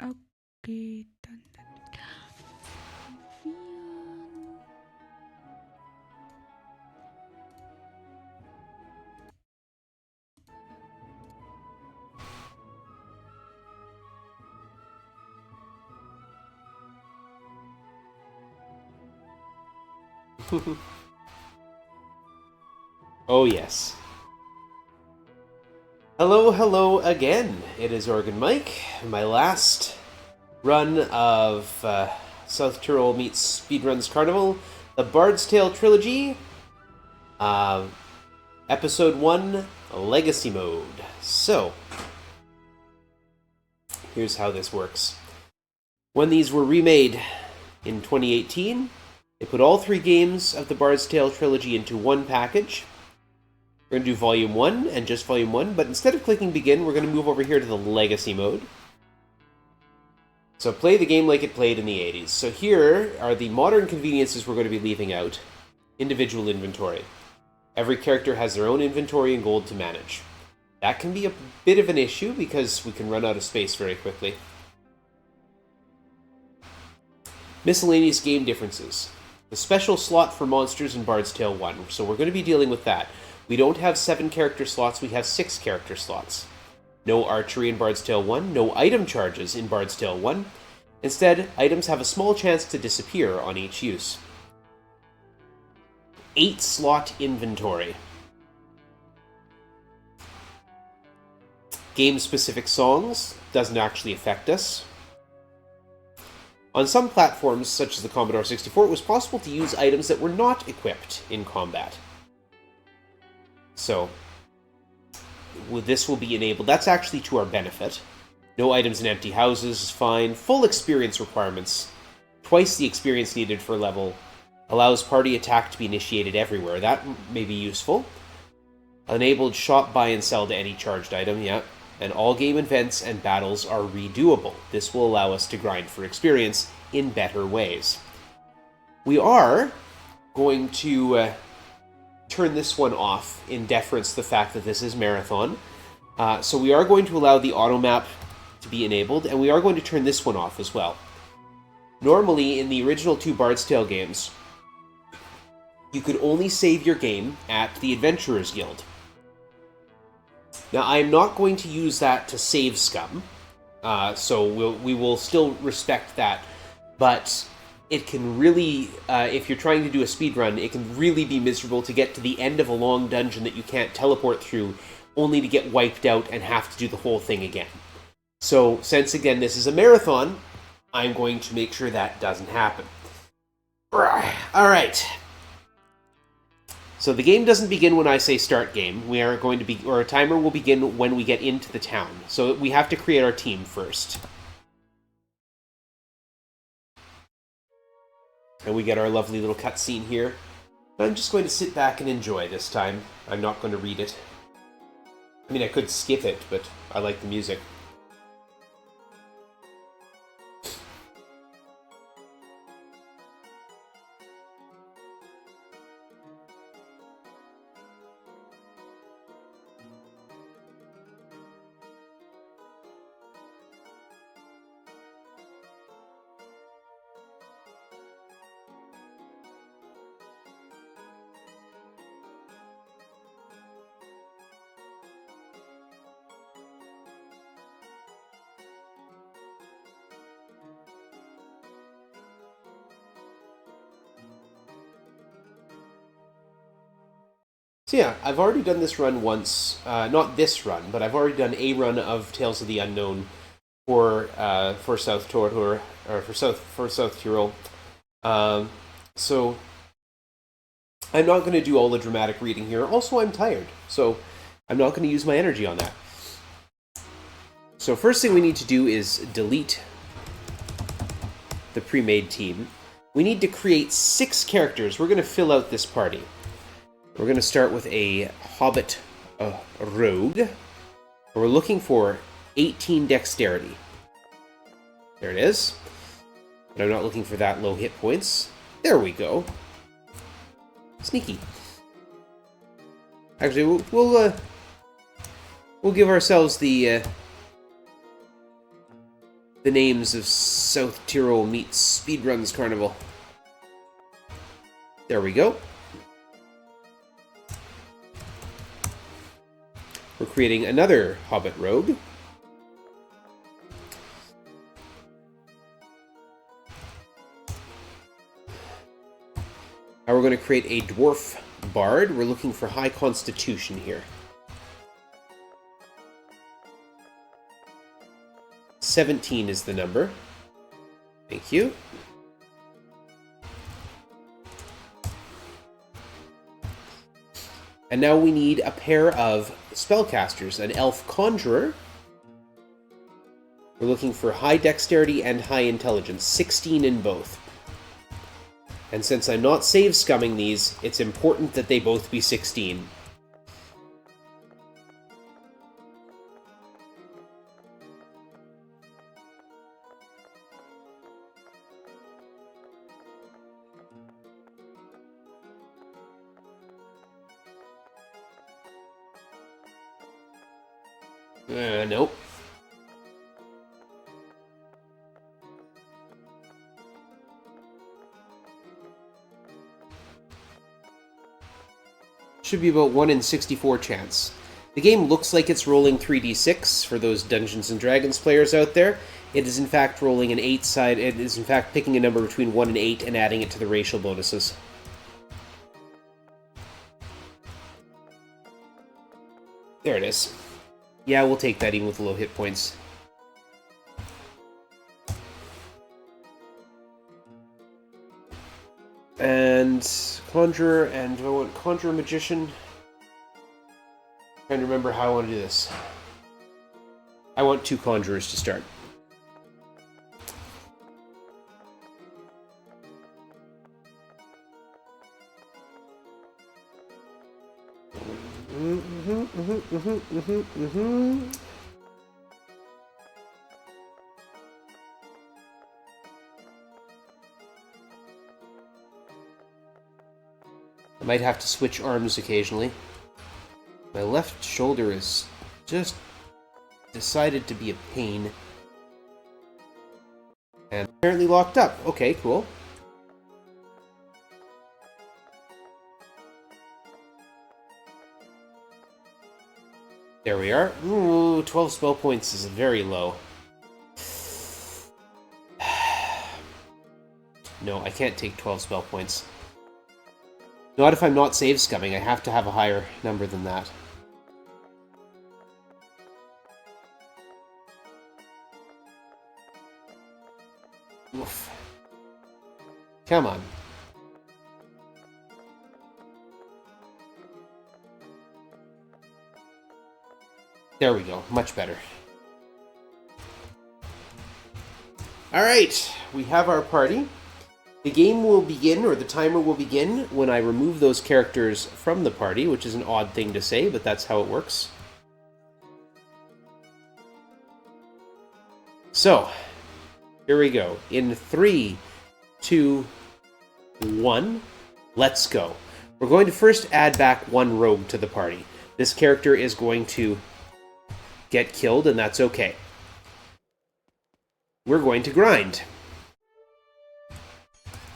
Oke, Oh yes. Hello, hello again. It is organMike. My last run of SouthTyrol meets Speedruns Carnival, the Bard's Tale Trilogy, Episode 1, Legacy Mode. So, here's how this works. When these were remade in 2018, they put all 3 games of the Bard's Tale Trilogy into one package. We're going to do Volume 1 and just Volume 1, but instead of clicking Begin, we're going to move over here to the Legacy mode. So play the game like it played in the 80s. So here are the modern conveniences we're going to be leaving out. Individual inventory. Every character has their own inventory and gold to manage. That can be a bit of an issue because we can run out of space very quickly. Miscellaneous game differences. The special slot for monsters in Bard's Tale 1, so we're going to be dealing with that. We don't have 7 character slots, we have 6 character slots. No archery in Bard's Tale 1, no item charges in Bard's Tale 1. Instead, items have a small chance to disappear on each use. 8 slot inventory. Game-specific songs doesn't actually affect us. On some platforms, such as the Commodore 64, it was possible to use items that were not equipped in combat. So, this will be enabled. That's actually to our benefit. No items in empty houses is fine. Full experience requirements. Twice the experience needed for level. Allows party attack to be initiated everywhere. That may be useful. Enabled shop, buy, and sell to any charged item, yeah. And all game events and battles are redoable. This will allow us to grind for experience in better ways. We are going to turn this one off in deference to the fact that this is Marathon. So we are going to allow the auto map to be enabled, and we are going to turn this one off as well. Normally, in the original 2 Bard's Tale games, you could only save your game at the Adventurers Guild. Now, I'm not going to use that to save scum, so we will still respect that, but it can really, if you're trying to do a speedrun, it can really be miserable to get to the end of a long dungeon that you can't teleport through, only to get wiped out and have to do the whole thing again. So, since again this is a marathon, I'm going to make sure that doesn't happen. Alright. So the game doesn't begin when I say start game. We are going to be, or a timer will begin when we get into the town. So we have to create our team first. And we get our lovely little cutscene here. I'm just going to sit back and enjoy this time. I'm not going to read it. I mean, I could skip it, but I like the music. So yeah, I've already done this run once. Not this run, but I've already done a run of Tales of the Unknown for SouthTyrol, or for SouthTyrol. So I'm not going to do all the dramatic reading here. Also, I'm tired, so I'm not going to use my energy on that. So first thing we need to do is delete the pre-made team. We need to create 6 characters. We're going to fill out this party. We're going to start with a Hobbit rogue. We're looking for 18 dexterity. There it is. But I'm not looking for that low hit points. There we go. Sneaky. Actually, we'll give ourselves the the names of South Tyrol meets Speedruns Carnival. There we go. We're creating another Hobbit Rogue. Now we're going to create a Dwarf Bard. We're looking for high constitution here. 17 is the number. Thank you. And now we need a pair of spellcasters, an Elf Conjurer. We're looking for high dexterity and high intelligence, 16 in both. And since I'm not save scumming these, it's important that they both be 16. Nope. Should be about 1 in 64 chance. The game looks like it's rolling 3d6 for those Dungeons & Dragons players out there. It is in fact rolling an 8 side. It is in fact picking a number between 1 and 8 and adding it to the racial bonuses. There it is. Yeah, we'll take that even with low hit points. And Conjurer, and do I want Conjurer Magician? Trying to remember how I want to do this. I want 2 Conjurers to start. I might have to switch arms occasionally. My left shoulder is just decided to be a pain. And apparently locked up. Okay, cool. There we are. Ooh, 12 spell points is very low. No, I can't take 12 spell points. Not if I'm not save scumming. I have to have a higher number than that. Oof. Come on. There we go. Much better. Alright, we have our party. The game will begin, or the timer will begin, when I remove those characters from the party, which is an odd thing to say, but that's how it works. So, here we go. In 3, 2, 1, let's go. We're going to first add back 1 rogue to the party. This character is going to get killed, and that's okay. We're going to grind.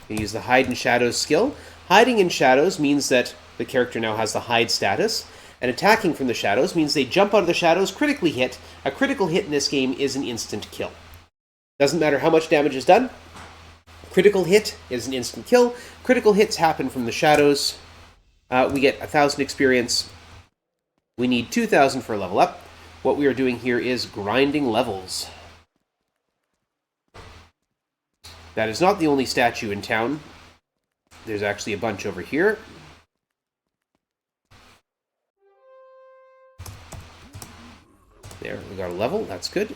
We use the Hide in Shadows skill. Hiding in shadows means that the character now has the hide status, and attacking from the shadows means they jump out of the shadows, critically hit. A critical hit in this game is an instant kill. Doesn't matter how much damage is done. Critical hit is an instant kill. Critical hits happen from the shadows. We get 1,000 experience. We need 2,000 for a level up. What we are doing here is grinding levels. That is not the only statue in town. There's actually a bunch over here. There, we got a level. That's good.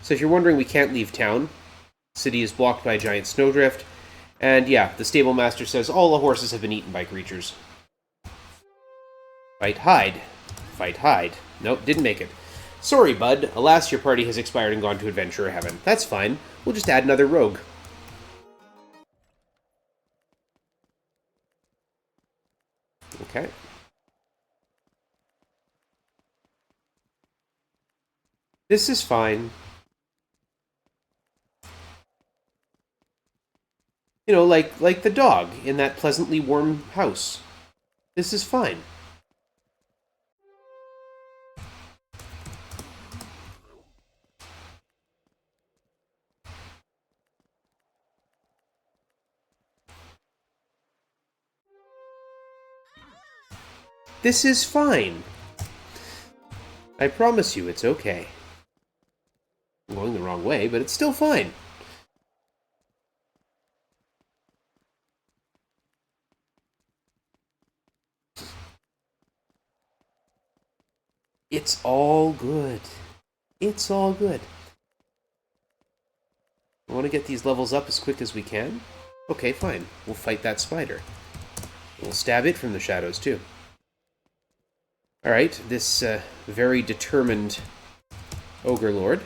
So if you're wondering, we can't leave town. The city is blocked by a giant snowdrift. And yeah, the stable master says all the horses have been eaten by creatures. Fight hide. Fight hide. Nope, didn't make it. Sorry, bud. Alas, your party has expired and gone to adventurer heaven. That's fine. We'll just add another rogue. Okay. This is fine. You know, like the dog in that pleasantly warm house. This is fine. This is fine. I promise you it's okay. I'm going the wrong way, but it's still fine. It's all good. It's all good. I want to get these levels up as quick as we can. Okay, fine. We'll fight that spider. We'll stab it from the shadows, too. Alright, this very determined Ogre Lord.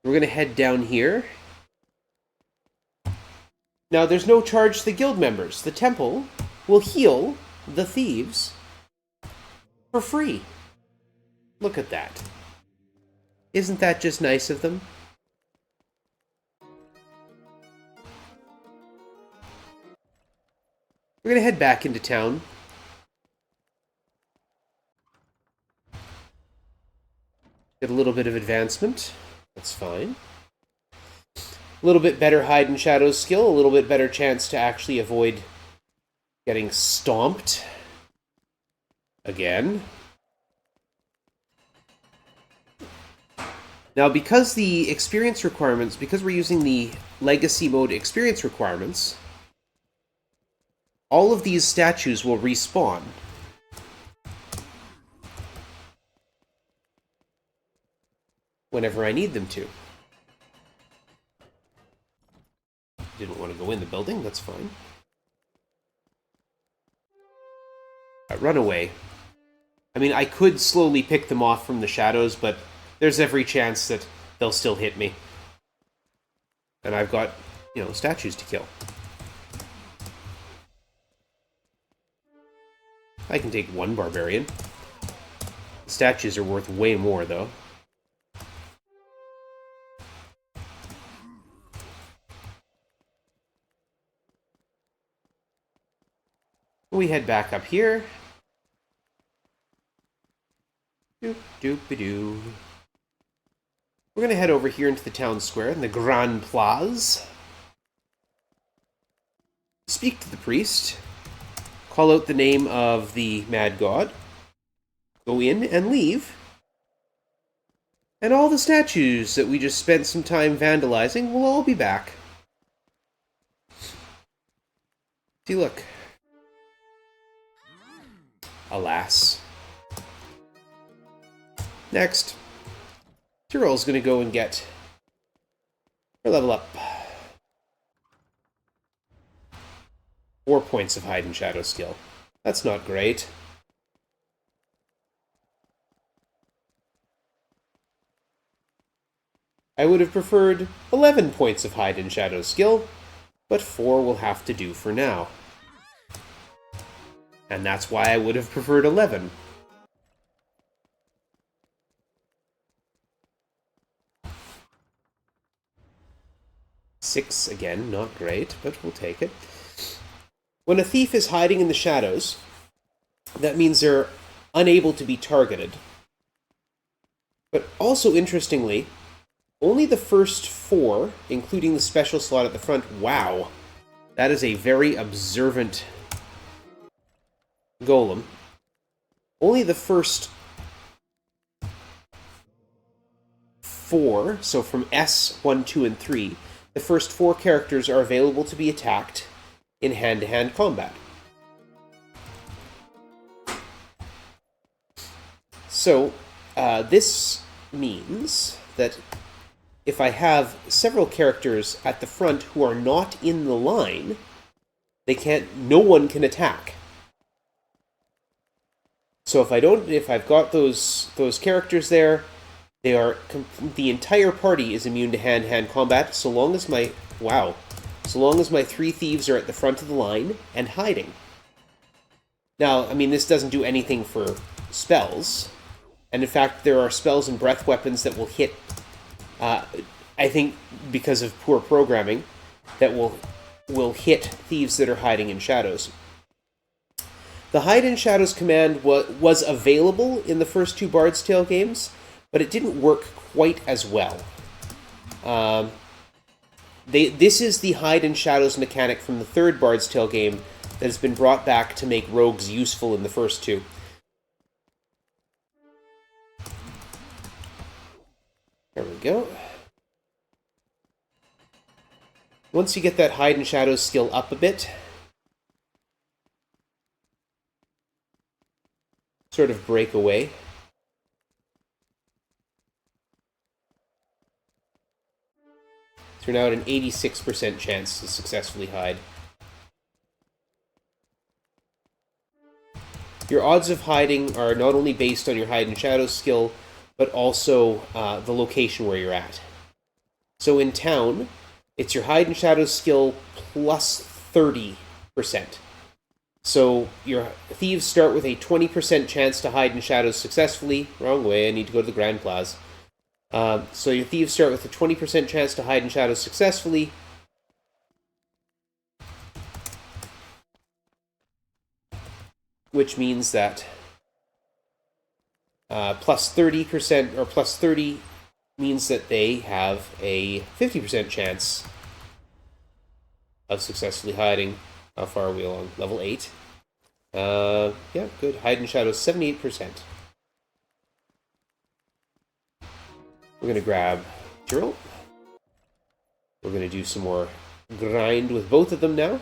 We're going to head down here. Now, there's no charge to the guild members. The temple will heal the thieves for free. Look at that. Isn't that just nice of them? We're going to head back into town. Get a little bit of advancement. That's fine. A little bit better hide and shadow skill. A little bit better chance to actually avoid getting stomped. Again. Now, because the experience requirements, because we're using the Legacy Mode experience requirements, all of these statues will respawn. Whenever I need them to. Didn't want to go in the building, that's fine. Run away. I mean, I could slowly pick them off from the shadows, but there's every chance that they'll still hit me. And I've got, you know, statues to kill. I can take one barbarian. The statues are worth way more, though. We head back up here. Doop-doop-a-doo. We're going to head over here into the town square in the Grand Place. Speak to the priest. Call out the name of the mad god. Go in and leave. And all the statues that we just spent some time vandalizing will all be back. See, look. Alas. Next, Tyrol's going to go and get her level up. 4 points of hide and shadow skill. That's not great. I would have preferred 11 points of hide and shadow skill, but 4 will have to do for now. And that's why I would have preferred 11. Six, again, not great, but we'll take it. When a thief is hiding in the shadows, that means they're unable to be targeted. But also, interestingly, only the first 4, including the special slot at the front, wow, that is a very observant golem. Only the first 4, so from S, 1, 2, and 3, the first 4 characters are available to be attacked in hand-to-hand combat. So, this means that if I have several characters at the front who are not in the line, no one can attack. So if I've got those characters there, the entire party is immune to hand-to-hand combat so long as so long as my 3 thieves are at the front of the line and hiding. Now, I mean, this doesn't do anything for spells, and in fact, there are spells and breath weapons that will hit, I think because of poor programming, that will hit thieves that are hiding in shadows. The Hide in Shadows command was available in the first 2 Bard's Tale games, but it didn't work quite as well. This is the Hide in Shadows mechanic from the 3rd Bard's Tale game that has been brought back to make rogues useful in the first 2. There we go. Once you get that Hide in Shadows skill up a bit, sort of break away. So you're now at an 86% chance to successfully hide. Your odds of hiding are not only based on your Hide in Shadows skill, but also the location where you're at. So in town, it's your Hide in Shadows skill plus 30%. So your thieves start with a 20% chance to hide in shadows successfully. Wrong way, I need to go to the Grand Plaza. So your thieves start with a 20% chance to hide in shadows successfully. Which means that plus 30%, or plus 30 means that they have a 50% chance of successfully hiding. How far are we along? Level 8. Yeah, good. Hide in Shadows, 78%. We're going to grab Tyrol. We're going to do some more grind with both of them now.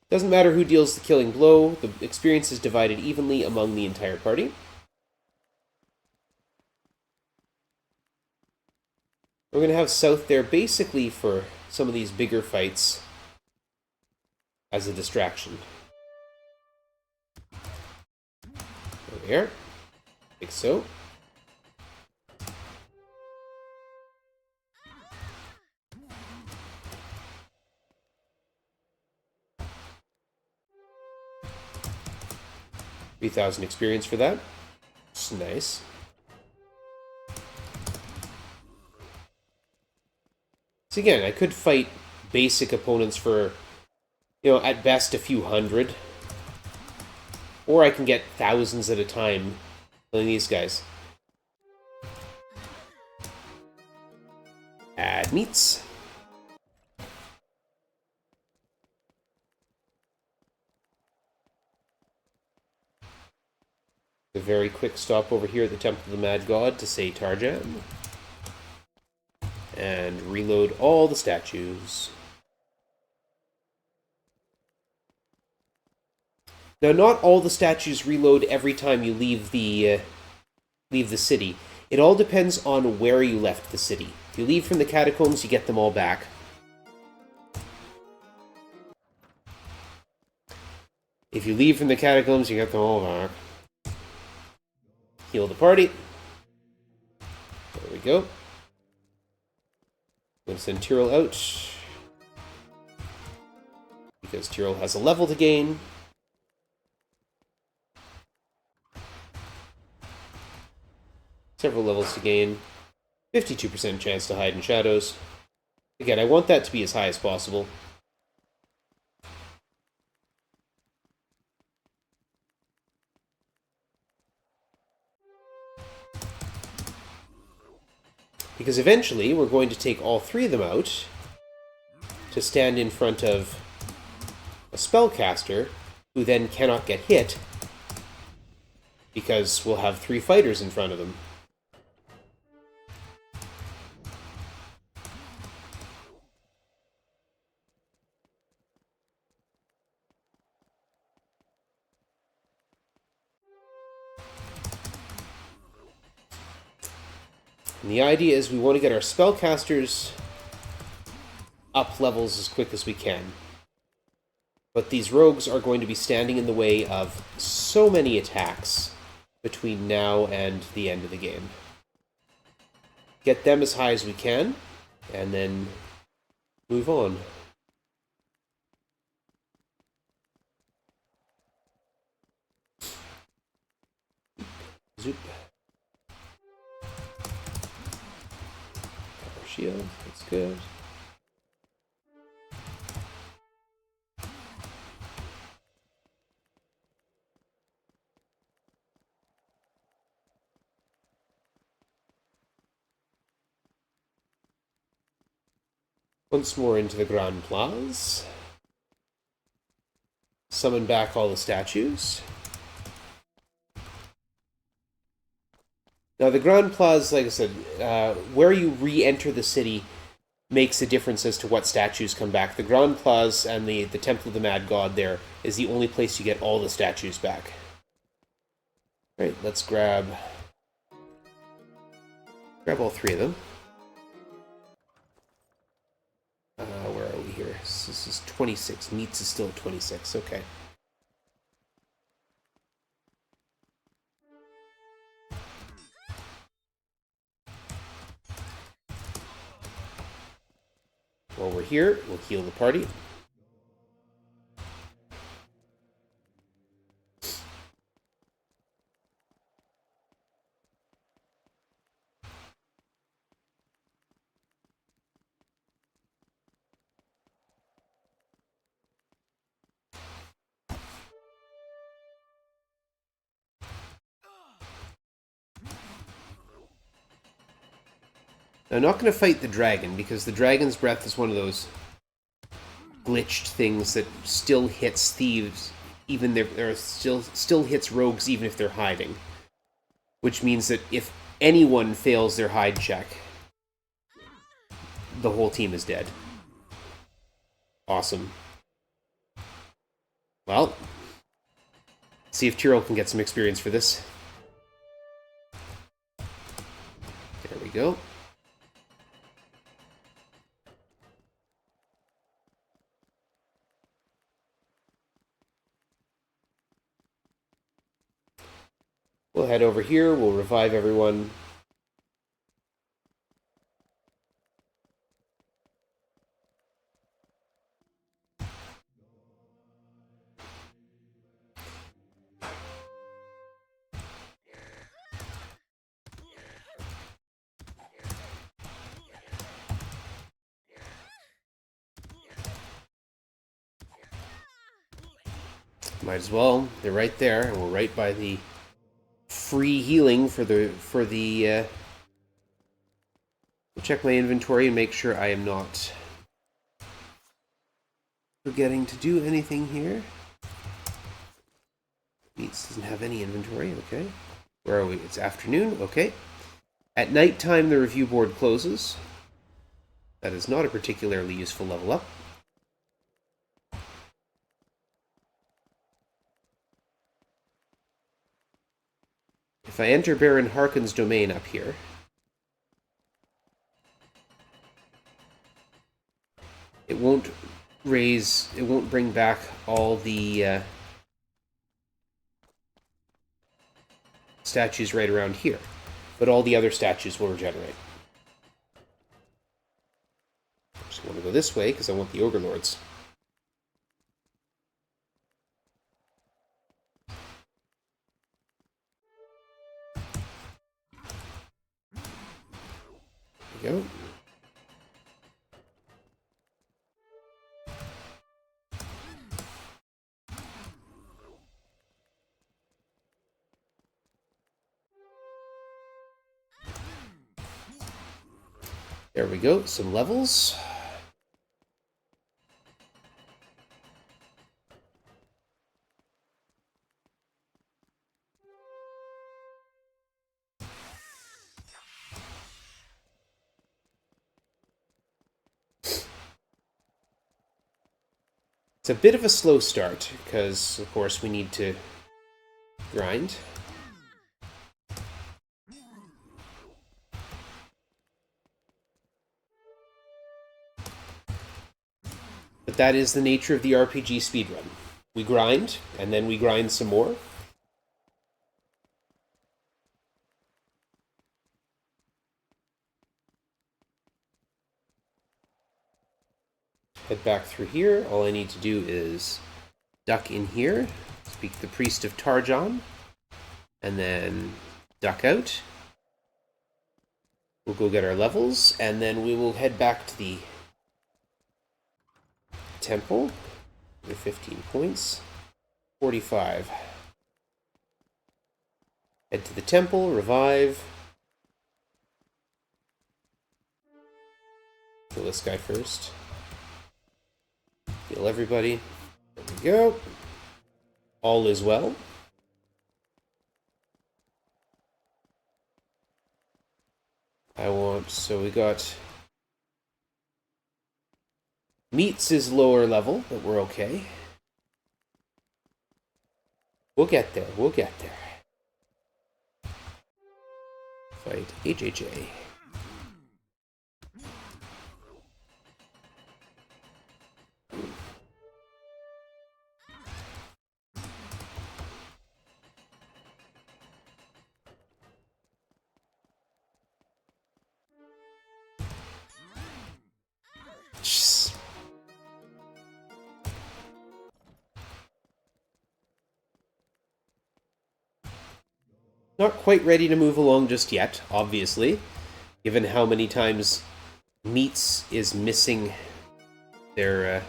Doesn't matter who deals the killing blow, the experience is divided evenly among the entire party. We're going to have South there basically for some of these bigger fights as a distraction. There we are. Like so. $3,000 experience for that. It's nice. So again, I could fight basic opponents for, at best a few hundred. Or I can get thousands at a time killing these guys. Add meats. A very quick stop over here at the Temple of the Mad God to say Tarjan. And reload all the statues. Now, not all the statues reload every time you leave the city. It all depends on where you left the city. If you leave from the catacombs, you get them all back. If you leave from the catacombs, you get them all back. Heal the party. There we go. I'm going to send Tyrol out, because Tyrol has a level to gain. Several levels to gain. 52% chance to hide in shadows. Again, I want that to be as high as possible. Because eventually, we're going to take all 3 of them out to stand in front of a spellcaster who then cannot get hit because we'll have 3 fighters in front of them. And the idea is we want to get our spellcasters up levels as quick as we can. But these rogues are going to be standing in the way of so many attacks between now and the end of the game. get them as high as we can, and then move on. Zoop. Our shield, that's good. Once more into the Grand Place. Summon back all the statues. Now the Grand Place, like I said, where you re-enter the city makes a difference as to what statues come back. The Grand Place and the Temple of the Mad God there is the only place you get all the statues back. Alright, let's grab all three of them. Where are we here? This is 26. Meats is still 26. Okay. While we're here, we'll heal the party. Now, I'm not going to fight the dragon, because the dragon's breath is one of those glitched things that still hits thieves, even there still hits rogues even if they're hiding. Which means that if anyone fails their hide check, the whole team is dead. Awesome. Well, see if Tyrol can get some experience for this. There we go. We'll head over here, we'll revive everyone. Might as well. They're right there, and we're right by the free healing for the check my inventory and make sure I am not forgetting to do anything here. Meats doesn't have any inventory, okay. Where are we? It's afternoon, okay. At night time, the review board closes. That is not a particularly useful level up. If I enter Baron Harkon's domain up here, it won't bring back all the statues right around here, but all the other statues will regenerate. I just want to go this way because I want the Ogre Lords. There we go. There we go, some levels. It's a bit of a slow start, because, of course, we need to grind. But that is the nature of the RPG speedrun. We grind, and then we grind some more. head back through here. All I need to do is duck in here, speak the Priest of Tarjan, and then duck out. We'll go get our levels, and then we will head back to the temple. 15 points. 45. Head to the temple, revive. Kill this guy first. Heal everybody. There we go. All is well. So we got... Meats is lower level, but we're okay. We'll get there, we'll get there. Fight HHA. Not quite ready to move along just yet, obviously, given how many times Meats is missing their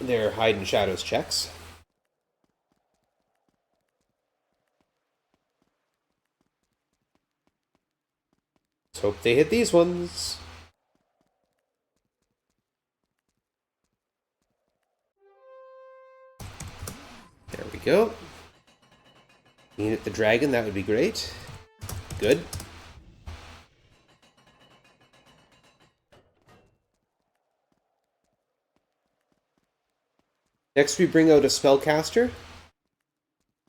hide and shadows checks. Let's hope they hit these ones. There we go. You hit the dragon, that would be great. Good. Next we bring out a spellcaster.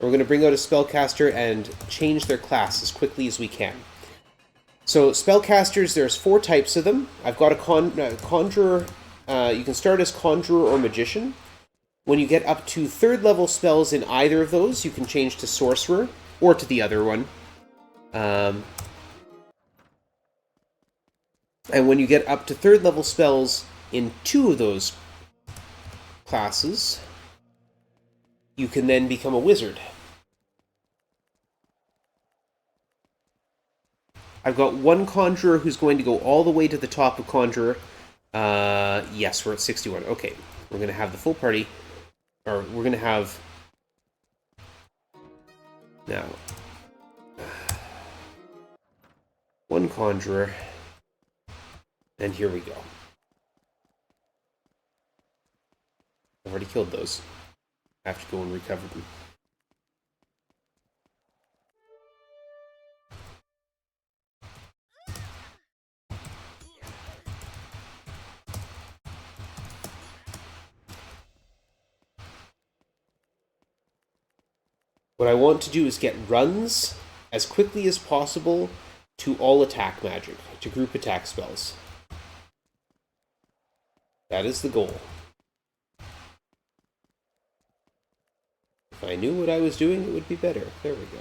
We're going to bring out a spellcaster and change their class as quickly as we can. So spellcasters, there's 4 types of them. I've got a conjurer. You can start as conjurer or magician. When you get up to 3rd level spells in either of those, you can change to sorcerer or to the other one. And when you get up to 3rd level spells in 2 of those classes, you can then become a wizard. I've got one conjurer who's going to go all the way to the top of conjurer. Yes, we're at 61. Okay, we're going to have the full party. Or we're going to have... Now... One conjurer. And here we go. I've already killed those. I have to go and recover them. What I want to do is get runs as quickly as possible to all attack magic, to group attack spells. That is the goal. If I knew what I was doing, it would be better. There we go.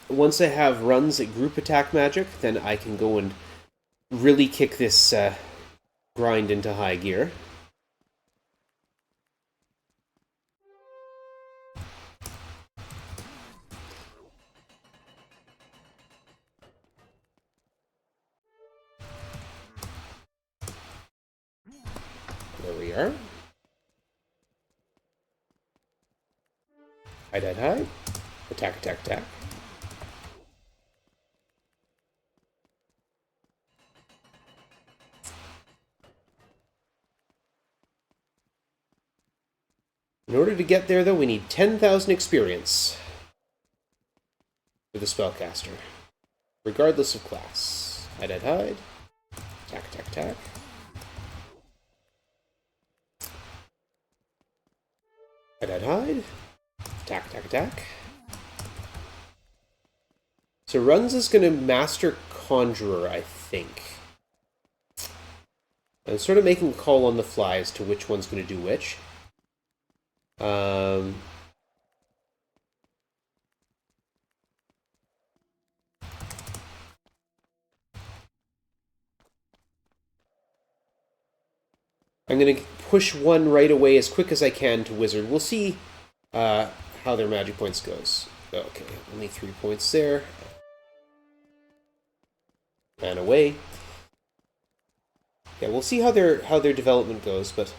Once I have runs at group attack magic, then I can go and really kick this grind into high gear. There we are. Hide, hide, hide. Attack, attack, attack. In order to get there, though, we need 10,000 experience for the spellcaster, regardless of class. Hide, hide, hide. Attack, attack, attack. Hide, hide, hide. Attack, attack, attack. So Runs is going to master Conjurer, I think. I'm sort of making a call on the fly as to which one's going to do which. I'm going to push one right away as quick as I can to Wizard. We'll see how their magic points goes. Okay, only 3 points there. And away. Yeah, we'll see how their development goes, but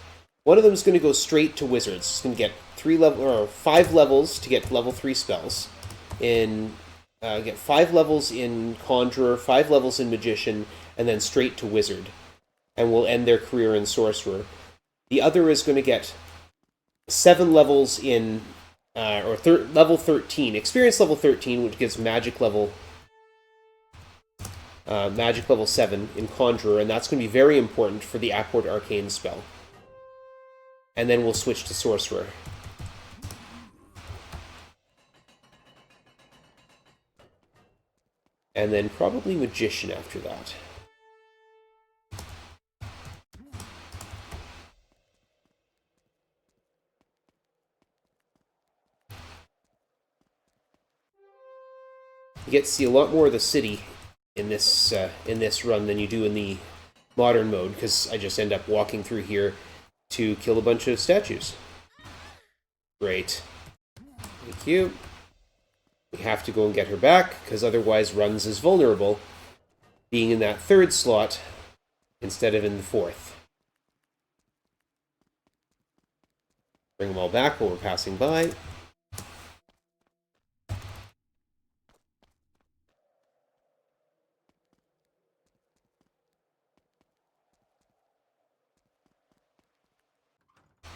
one of them is going to go straight to Wizards. It's going to get 5 levels to get level 3 spells. Get 5 levels in Conjurer, 5 levels in Magician, and then straight to Wizard. And will end their career in Sorcerer. The other is going to get 7 levels in, level 13, Experience level 13, which gives Magic level 7 in Conjurer, and that's going to be very important for the Apport Arcane spell. And then we'll switch to Sorcerer. And then probably Magician after that. You get to see a lot more of the city in this run than you do in the modern mode, because I just end up walking through here to kill a bunch of statues. Great. Thank you. We have to go and get her back, because otherwise Runs is vulnerable, being in that 3rd slot instead of in the 4th. Bring them all back while we're passing by.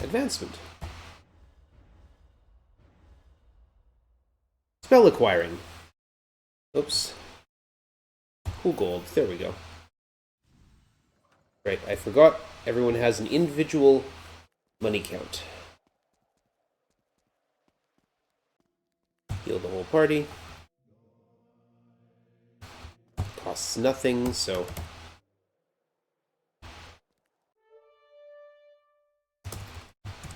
Advancement. Spell acquiring. Oops. Cool gold. There we go. Right, I forgot. Everyone has an individual money count. Heal the whole party. Costs nothing, so...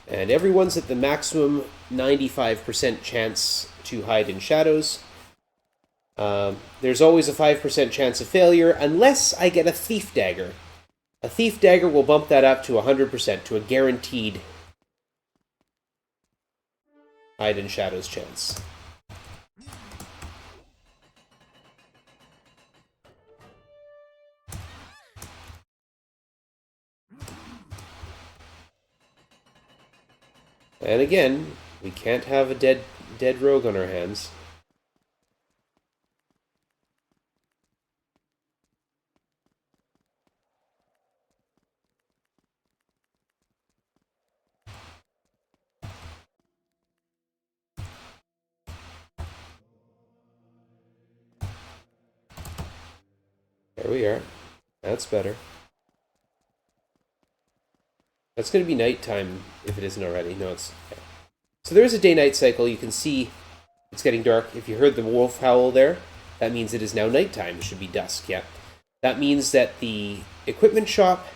And everyone's at the maximum 95% chance to hide in shadows. There's always a 5% chance of failure, unless I get a Thief Dagger. A Thief Dagger will bump that up to 100%, to a guaranteed hide in shadows chance. And again, we can't have a dead rogue on our hands. There we are. That's better. That's going to be nighttime if it isn't already. No, it's... Okay. So there is a day-night cycle. You can see it's getting dark. If you heard the wolf howl there, that means it is now nighttime. It should be dusk, yeah. That means that the equipment shop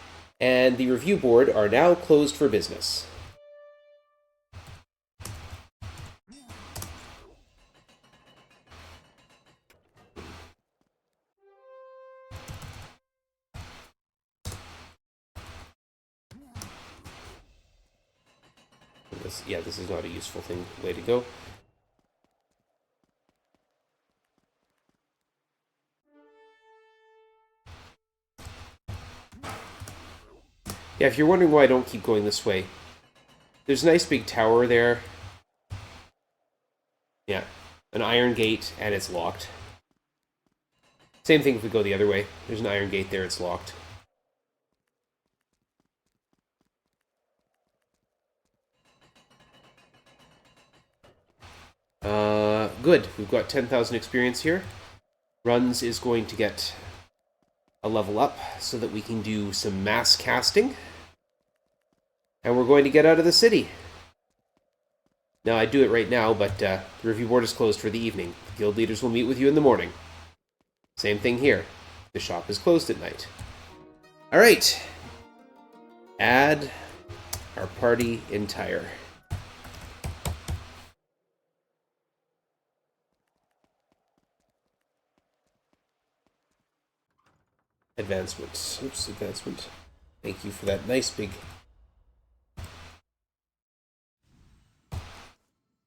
and the review board are now closed for business. This is not a useful way to go. Yeah, if you're wondering why I don't keep going this way, there's a nice big tower there. Yeah, an iron gate, and it's locked. Same thing if we go the other way. There's an iron gate there, it's locked. Good. We've got 10,000 experience here. Runs is going to get a level up so that we can do some mass casting. And we're going to get out of the city. Now, I'd do it right now, but the review board is closed for the evening. The guild leaders will meet with you in the morning. Same thing here. The shop is closed at night. Alright. Add our party entire. Advancement. Oops, advancement. Thank you for that nice big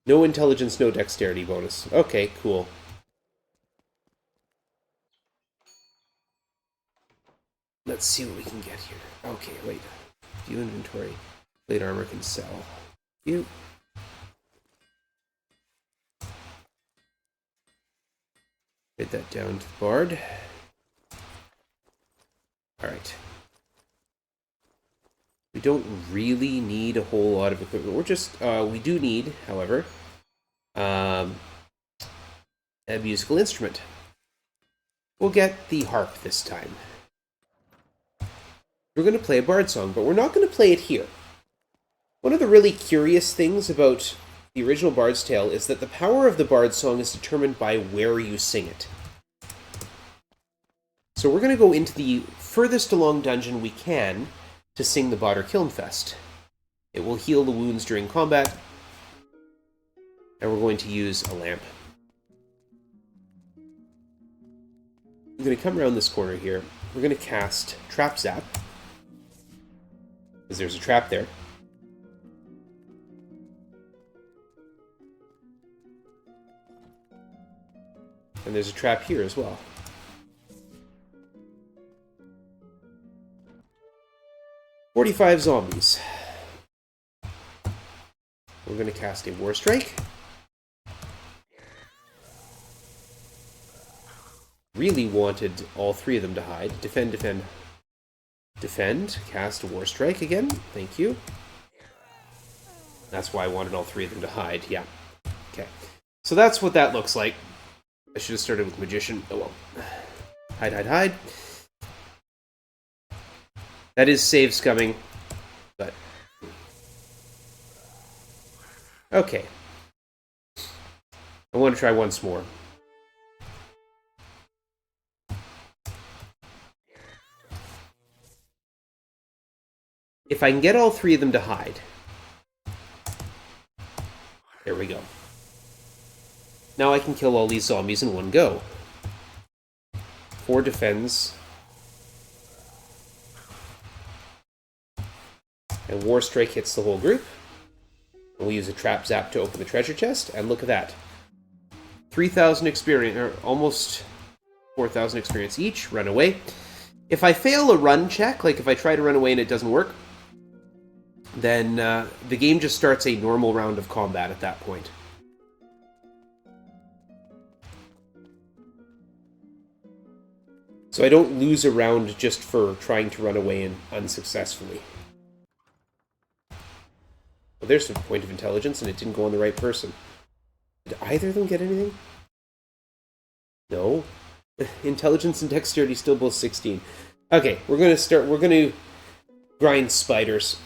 No intelligence, no dexterity bonus. Okay, cool. Let's see what we can get here. Okay, wait. View inventory. Plate armor can sell. View. Write that down to the bard. Alright. We don't really need a whole lot of equipment. We're just, we do need, however, a musical instrument. We'll get the harp this time. We're going to play a bard song, but we're not going to play it here. One of the really curious things about the original Bard's Tale is that the power of the bard song is determined by where you sing it. So we're going to go into the furthest along dungeon we can to sing the Badr Kilnfest. It will heal the wounds during combat, and we're going to use a lamp. I'm going to come around this corner here. We're going to cast Trap Zap, because there's a trap there. And there's a trap here as well. "45 zombies." We're going to cast a War Strike. Really wanted all three of them to hide. Defend, defend, defend. Cast a War Strike again. Thank you. That's why I wanted all three of them to hide. Yeah. Okay. So that's what that looks like. I should have started with Magician. Oh well. Hide, hide, hide. That is save scumming, but... Okay. I want to try once more. If I can get all three of them to hide... There we go. Now I can kill all these zombies in one go. 4 defends... And War Strike hits the whole group. And we'll use a Trap Zap to open the treasure chest. And look at that. 3,000 experience, or almost 4,000 experience each. Run away. If I fail a run check, like if I try to run away and it doesn't work, then the game just starts a normal round of combat at that point. So I don't lose a round just for trying to run away and unsuccessfully. Well, there's a point of intelligence, and it didn't go on the right person. Did either of them get anything? No. Intelligence and dexterity still both 16. Okay, we're going to grind spiders.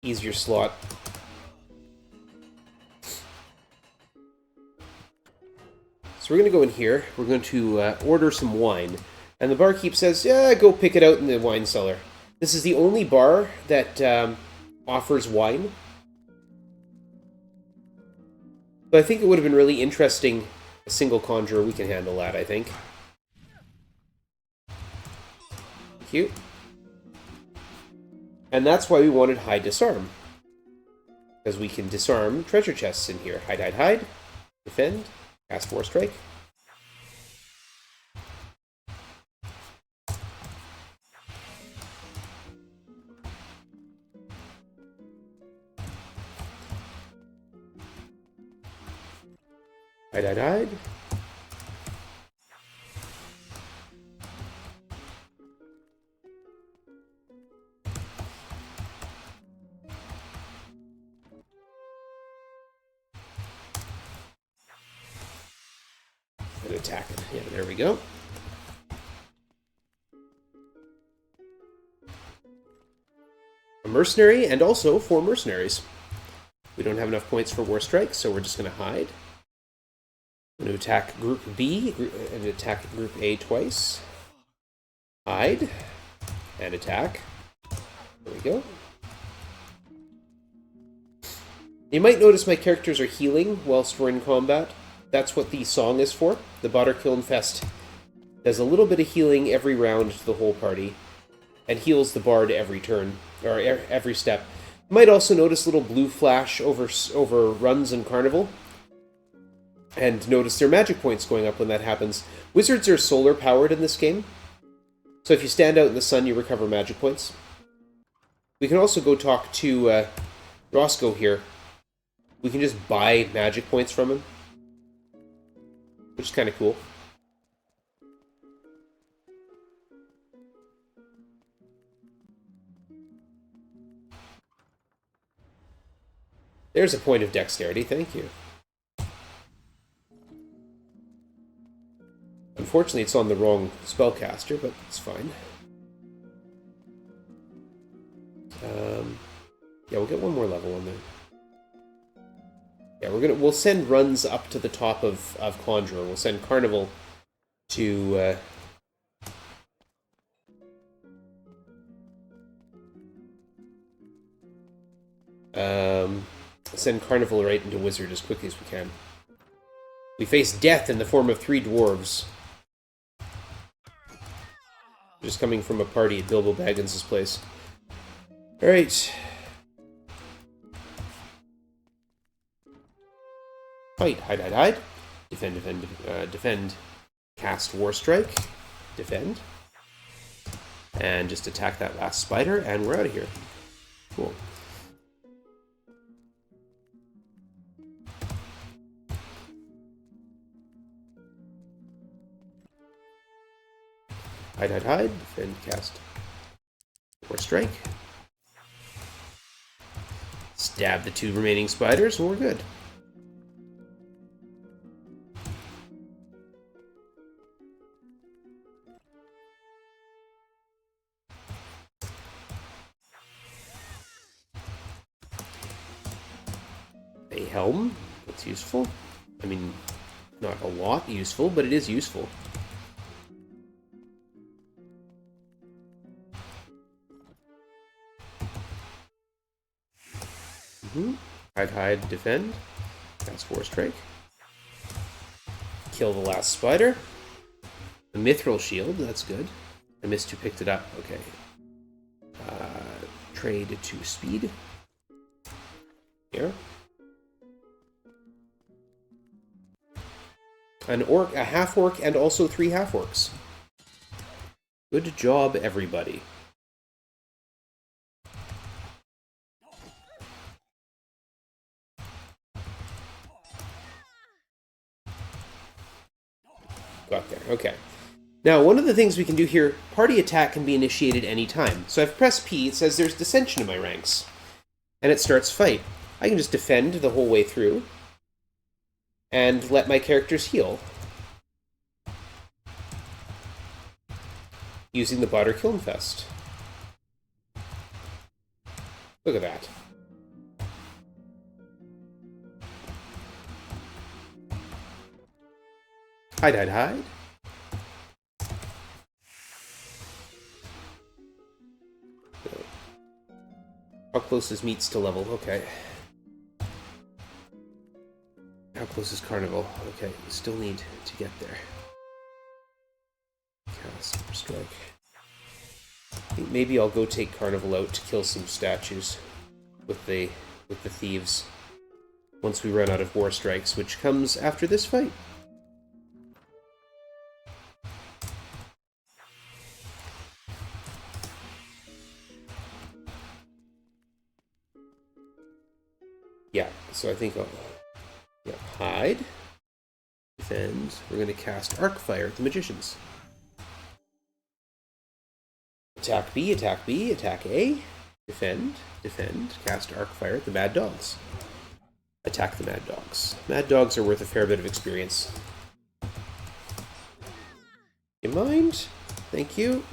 Easier slot. So we're going to go in here. We're going to order some wine. And the barkeep says, yeah, go pick it out in the wine cellar. This is the only bar that offers wine. But I think it would have been really interesting. A single conjurer, we can handle that, I think. Cute. And that's why we wanted Hide Disarm. Because we can disarm treasure chests in here. Hide, hide, hide. Defend. Cast War Strike. Hide, hide, hide. And attack it. Yeah, there we go. A mercenary, and also 4 mercenaries. We don't have enough points for War Strike, so we're just going to hide. I'm going to attack Group B and attack Group A twice. Hide. And attack. There we go. You might notice my characters are healing whilst we're in combat. That's what the song is for. The Badr Kilnfest does a little bit of healing every round to the whole party. and heals the bard every turn, or every step. You might also notice little blue flash over runs in Carnival, and notice their magic points going up when that happens. Wizards are solar powered in this game, so if you stand out in the sun, you recover magic points. We can also go talk to Roscoe here. We can just buy magic points from him, which is kind of cool. There's a point of dexterity, thank you. Unfortunately, it's on the wrong spellcaster, but it's fine. Yeah, we'll get one more level on there. Yeah, we'll send runs up to the top of Conjurer. We'll send Carnival to send Carnival right into Wizard as quickly as we can. We face death in the form of 3 dwarves. Just coming from a party at Bilbo Baggins' place. Alright. Fight. Hide. Defend. Cast War Strike. Defend. And just attack that last spider, and we're out of here. Cool. Hide. Defend, cast War Strike. Stab the 2 remaining spiders, and we're good. A helm, that's useful. I mean, not a lot useful, but it is useful. Hide, defend. Cast War Strike. Kill the last spider. The Mithril Shield, that's good. I missed who picked it up. Okay. Trade to speed. Here. An orc, a half-orc, and also 3 half-orcs. Good job, everybody. Got there, okay. Now, one of the things we can do here, party attack can be initiated anytime. So I've pressed P, it says there's dissension in my ranks. And it starts fight. I can just defend the whole way through. And let my characters heal. Using the Bodder Kilnfest. Look at that. Hide. How close is Meats to level? Okay. How close is Carnival? Okay, we still need to get there. Cast Strike. I think maybe I'll go take Carnival out to kill some statues with the thieves once we run out of War Strikes, which comes after this fight. Yeah, so I think I'll hide, defend. We're going to cast Arc Fire at the Magicians. Attack B, attack A. Defend, cast Arc Fire at the Mad Dogs. Attack the Mad Dogs. Mad Dogs are worth a fair bit of experience. You mind? Thank you.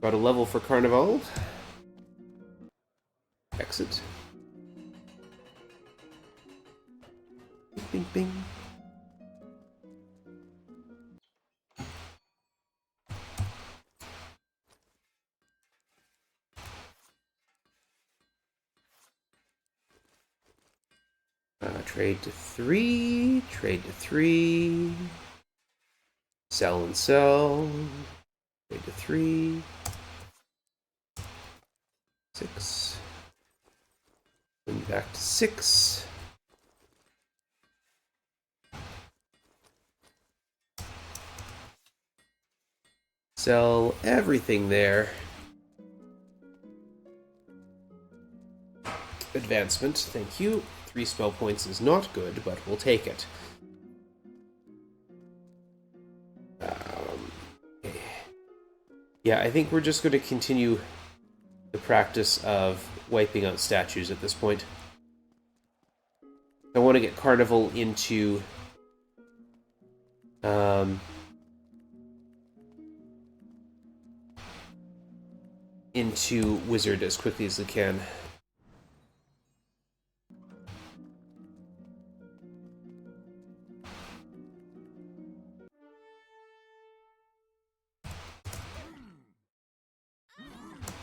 Got a level for Carnival. Exit. Bing, bing. Trade to 3. Trade to 3. Sell and sell. Trade to 3. 6. Then back to 6. Sell everything there. Advancement, thank you. 3 spell points is not good, but we'll take it. Okay. Yeah, I think we're just going to continue the practice of wiping out statues at this point. I want to get Carnival into Wizard as quickly as I can.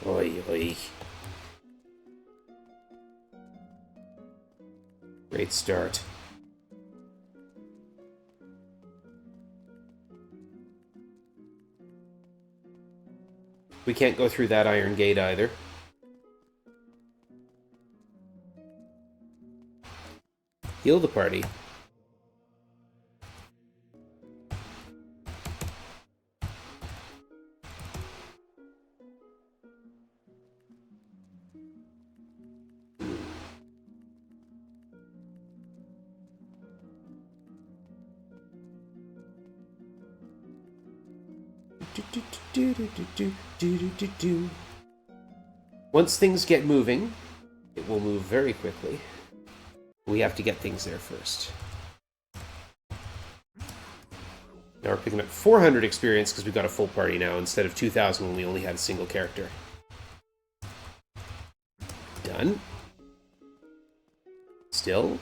Oi, oi. Great start. We can't go through that iron gate either. Heal the party. Once things get moving, it will move very quickly. We have to get things there first. Now we're picking up 400 experience because we've got a full party now instead of 2,000 when we only had a single character. Done. Still.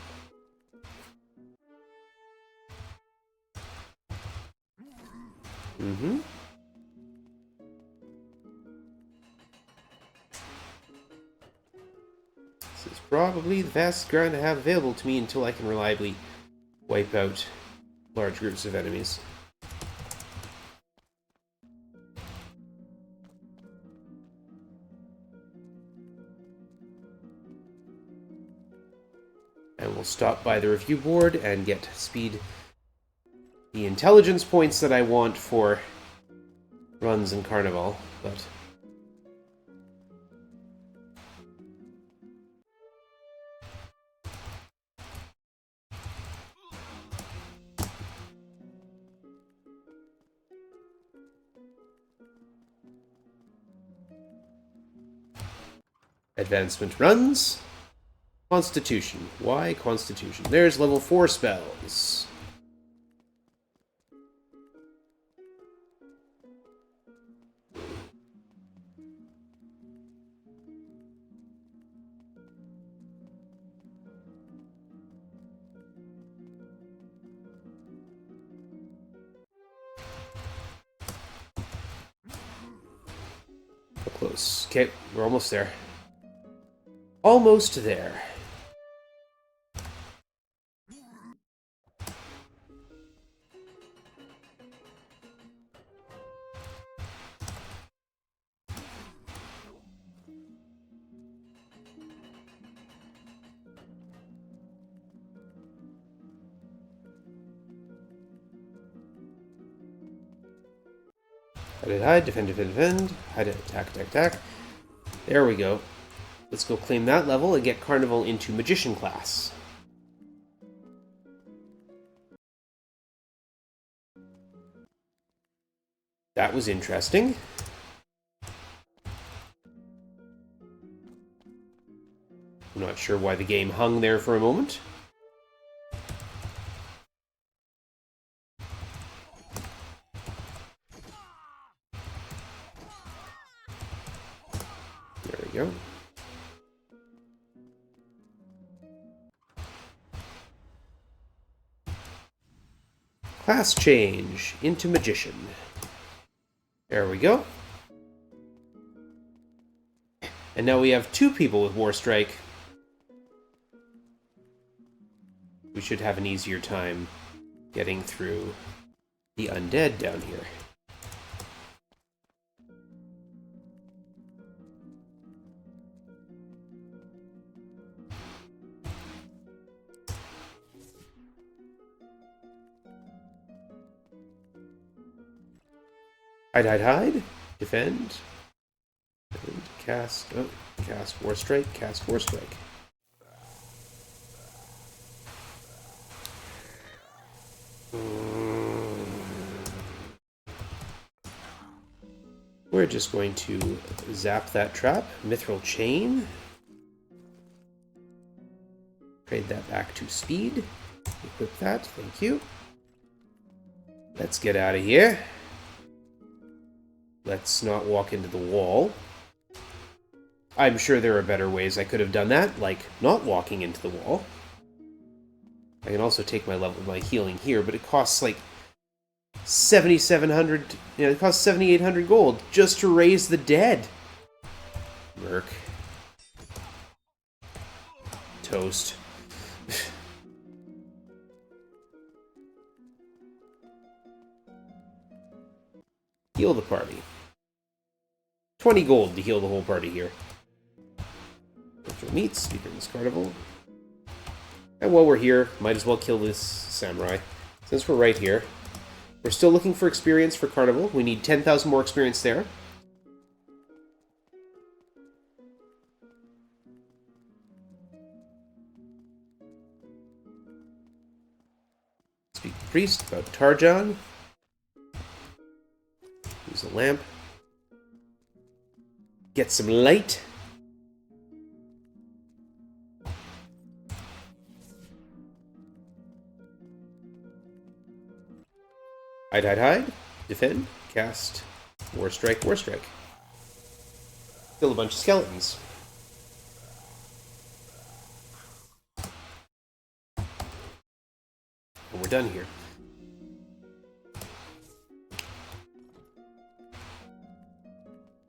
Mm-hmm. This is probably the fastest ground I have available to me until I can reliably wipe out large groups of enemies. And we'll stop by the review board and get speed the intelligence points that I want for runs in Carnival, but advancement runs. Constitution. Why Constitution? There's level 4 spells. Close. Okay, we're almost there. Almost there. Hide, defend, defend, defend. Hide, attack, attack, attack. There we go. Let's go claim that level and get Carnival into Magician class. That was interesting. I'm not sure why the game hung there for a moment. There we go. Class change into Magician. There we go. And now we have 2 people with War Strike. we should have an easier time getting through the undead down here. Hide, hide, hide. Defend. And cast. Oh, cast War Strike. Cast War Strike. We're just going to zap that trap. Mithril Chain. Trade that back to speed. Equip that. Thank you. Let's get out of here. Let's not walk into the wall. I'm sure there are better ways I could have done that, like not walking into the wall. I can also take my healing here, but it costs like 7,700. You know, it costs 7,800 gold just to raise the dead. Merc. Toast. Heal the party. 20 gold to heal the whole party here. Virtual meats, Speedruns Carnival. And while we're here, might as well kill this samurai. Since we're right here. We're still looking for experience for Carnival. We need 10,000 more experience there. Speak to the priest about Tarjan. Use a lamp. Get some light. Hide, hide, hide. Defend. Cast. War Strike, War Strike. Kill a bunch of skeletons. And we're done here.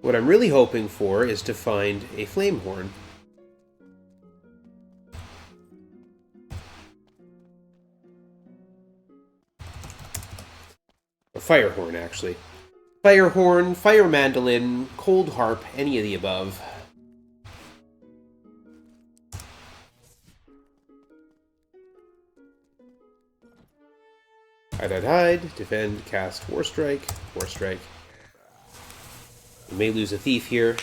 What I'm really hoping for is to find a flame horn. A fire horn, actually. Fire horn, fire mandolin, cold harp, any of the above. Hide, hide, hide. Defend, cast, War Strike, War Strike. We may lose a thief here.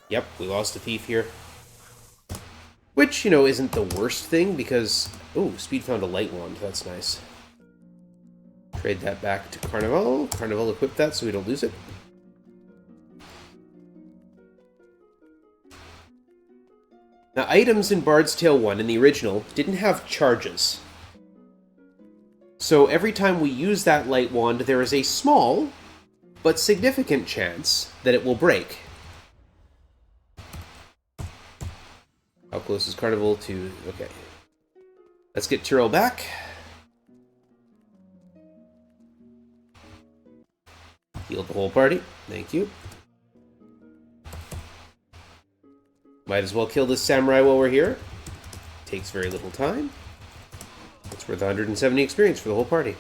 Yep, we lost a thief here. Which, you know, isn't the worst thing, because... Ooh, Speed found a light wand. That's nice. Trade that back to Carnival. Carnival equip that so we don't lose it. Now, items in Bard's Tale 1 in the original didn't have charges. So every time we use that light wand, there is a small but significant chance that it will break. How close is Carnival to... Okay. Let's get Tyrol back. Heal the whole party. Thank you. Might as well kill this samurai while we're here. Takes very little time. It's worth 170 experience for the whole party.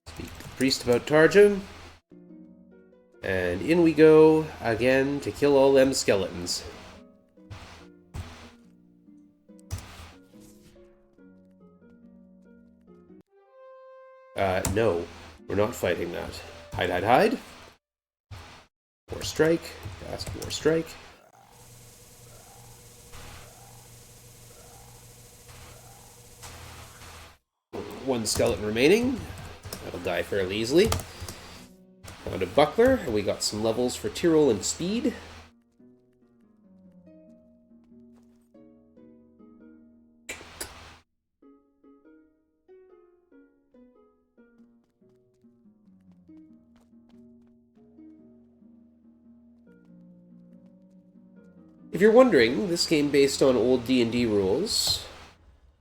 Speak to the priest about Tarja. And in we go again to kill all them skeletons. No. We're not fighting that. Hide, hide, hide. War Strike. Cast War Strike. One skeleton remaining. That'll die fairly easily. Found a buckler, and we got some levels for Tyrol and speed. If you're wondering, this game based on old D&D rules...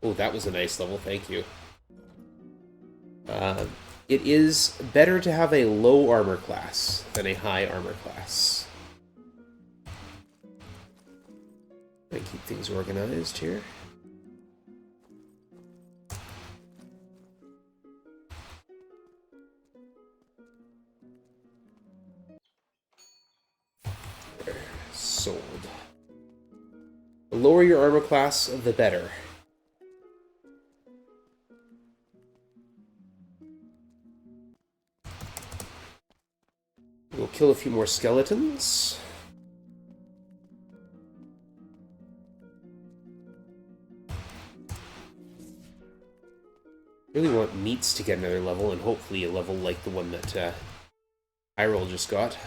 Oh, that was a nice level, thank you. it is better to have a low armor class than a high armor class. I keep things organized here. There. Sold. The lower your armor class, the better. We'll kill a few more skeletons. Really want meats to get another level, and hopefully a level like the one that SouthTyrol just got.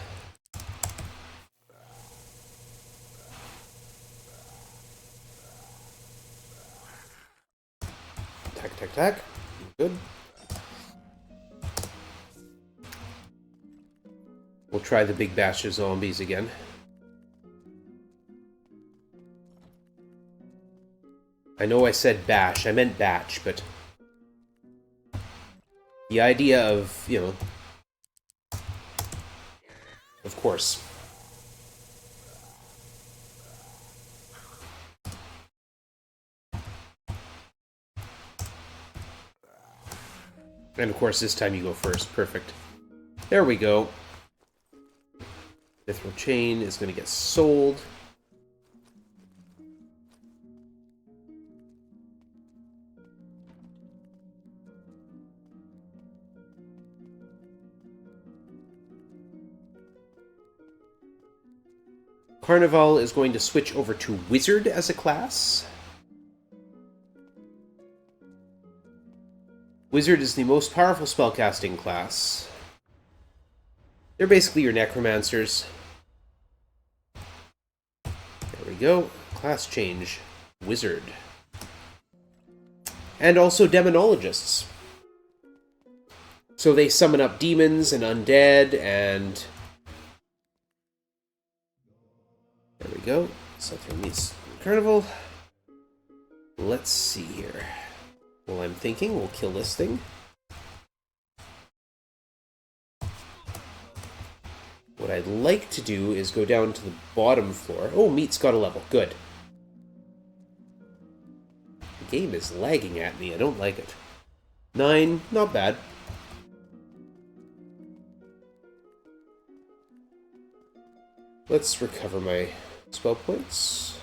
Tack, tack, tack. Good. We'll try the big batch of zombies again. I know I said bash, I meant batch, but the idea of, you know, of course. And of course, this time you go first. Perfect. There we go. Mithril chain is going to get sold. Carnival is going to switch over to Wizard as a class. Wizard is the most powerful spellcasting class. They're basically your necromancers. There we go. Class change. Wizard. And also demonologists. So they summon up demons and undead and... There we go. SouthTyrol meets Carnival. Let's see here. While I'm thinking, we'll kill this thing. What I'd like to do is go down to the bottom floor. Oh, meat's got a level. Good. The game is lagging at me. I don't like it. 9, not bad. Let's recover my spell points.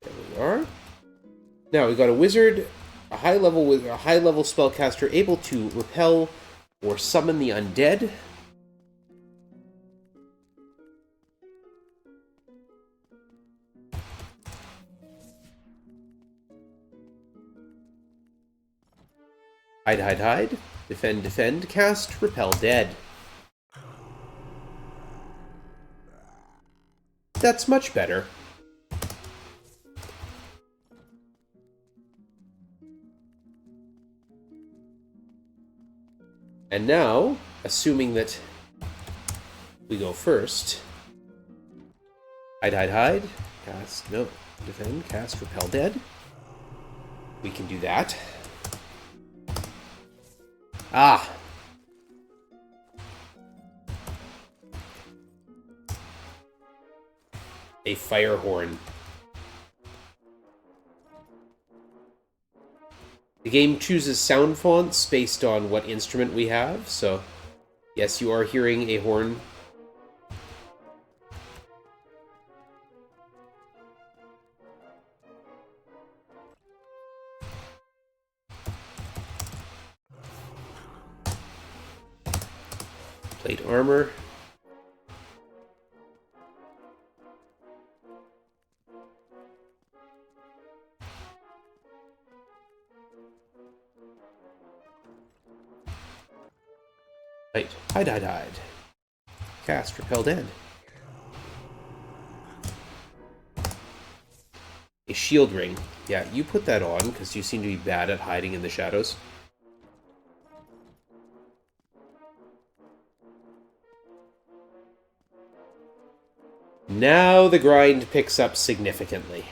There we are. Now we got a wizard, a high level spellcaster able to repel or summon the undead. Hide, hide, hide. Defend, defend. Cast, repel dead. That's much better. And now, assuming that we go first, hide, hide, hide, cast, no, defend, cast, repel dead. We can do that. Ah! A fire horn. The game chooses sound fonts based on what instrument we have, so yes, you are hearing a horn. Plate armor. Right. Hide, hide, hide. Cast, repel dead. A shield ring. Yeah, you put that on, because you seem to be bad at hiding in the shadows. Now the grind picks up significantly.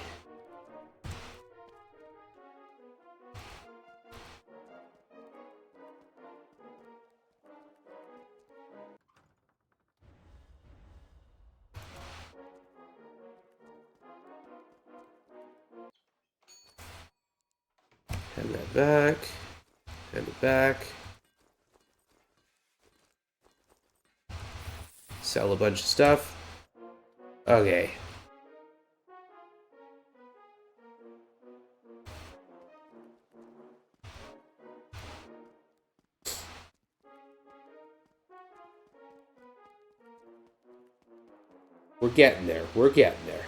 Hand that back. Hand it back. Sell a bunch of stuff. Okay. We're getting there. We're getting there.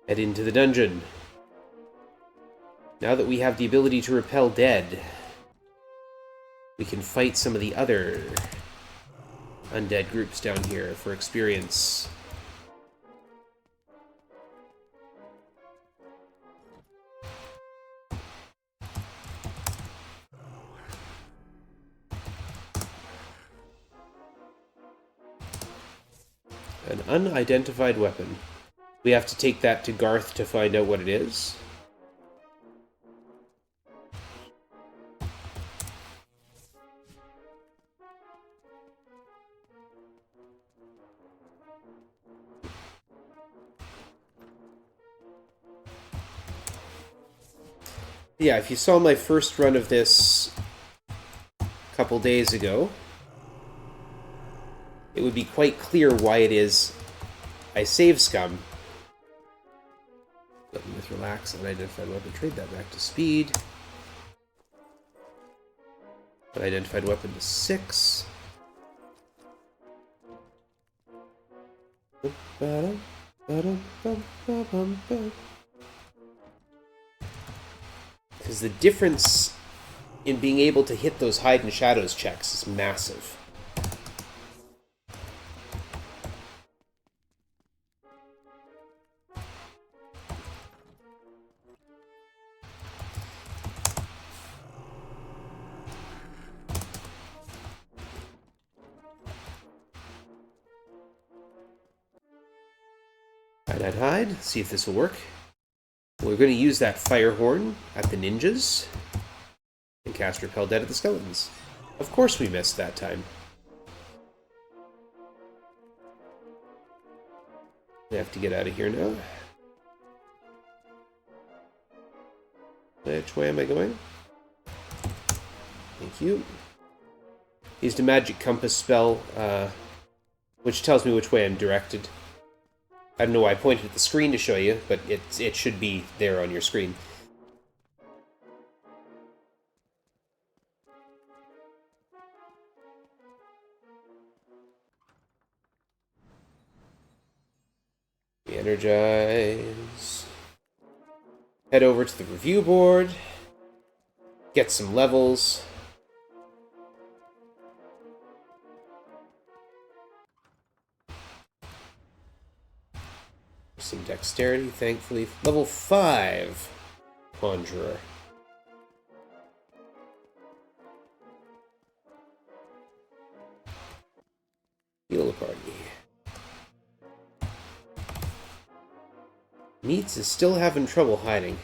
Head into the dungeon. Now that we have the ability to repel dead, we can fight some of the other undead groups down here for experience. An unidentified weapon. We have to take that to Garth to find out what it is. Yeah, if you saw my first run of this a couple days ago, it would be quite clear why it is I save scum. Let me with relax and unidentified weapon. Trade that back to speed. Unidentified weapon to 6. Because the difference in being able to hit those hide and shadows checks is massive. Hide. See if this will work. We're going to use that fire horn at the ninjas and cast Repel Dead at the skeletons. Of course we missed that time. We have to get out of here now. Which way am I going? Thank you. Used a magic compass spell, which tells me which way I'm directed. I don't know why I pointed at the screen to show you, but it should be there on your screen. Re-energize. Head over to the review board. Get some levels. Some dexterity, thankfully. Level 5 Conjurer. Heal the party. Meats is still having trouble hiding.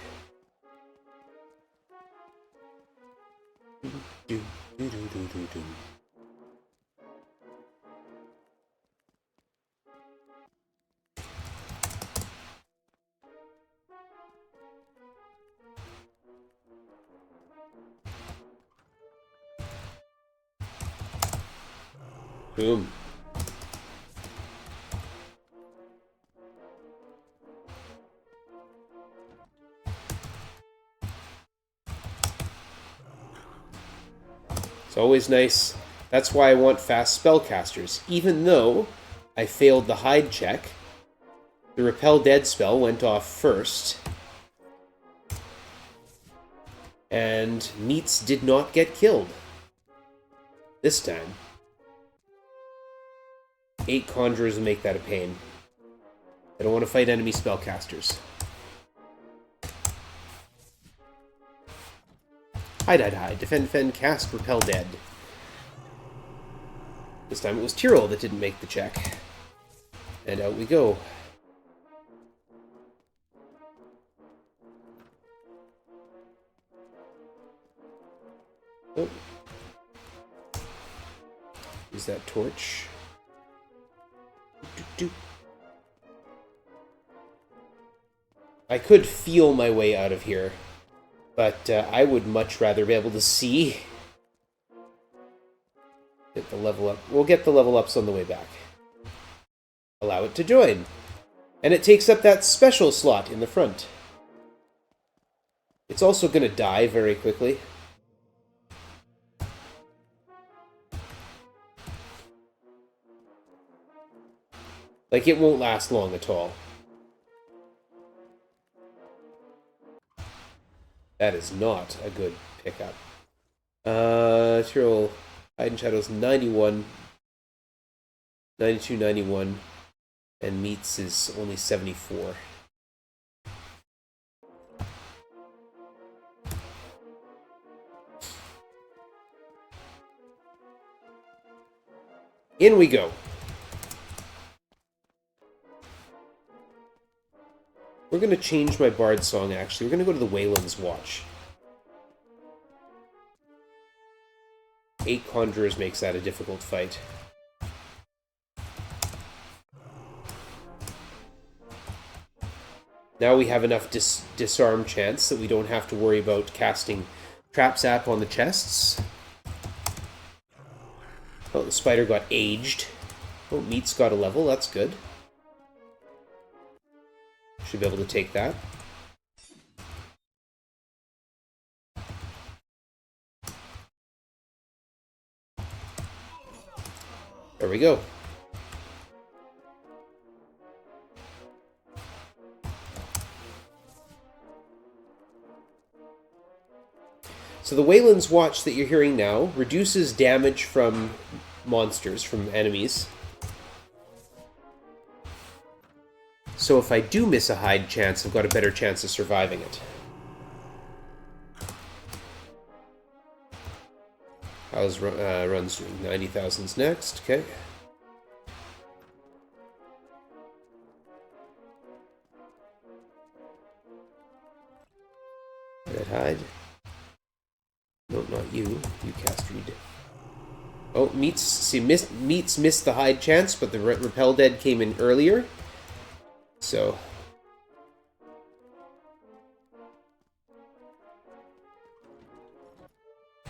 Boom. It's always nice. That's why I want fast spellcasters. Even though I failed the hide check, the Repel Dead spell went off first. And Meats did not get killed. This time. 8 conjurers will make that a pain. I don't want to fight enemy spellcasters. Hide. Defend, cast, Repel Dead. This time it was Tyrol that didn't make the check. And out we go. Oh. use that torch. I could feel my way out of here, but I would much rather be able to see. Get the level up. We'll get the level ups on the way back. Allow it to join. And it takes up that special slot in the front. It's also going to die very quickly. Like, it won't last long at all. That is not a good pickup. Tyrol, Hide and Shadows 91, 92, 91, and Meats is only 74. In we go. We're going to change my bard song, actually. We're going to go to the Wayland's Watch. 8 Conjurers makes that a difficult fight. Now we have enough disarm chance that we don't have to worry about casting Trap Zap on the chests. Oh, the spider got aged. Oh, Meat's got a level. That's good. Should be able to take that. There we go. So the Wayland's Watch that you're hearing now reduces damage from monsters, from enemies. So if I do miss a hide chance, I've got a better chance of surviving it. How's runs doing? 90,000's next, okay. Red hide. No, not you. You cast read. Oh, Meats. See, Meats missed the hide chance, but the Repel Dead came in earlier. So.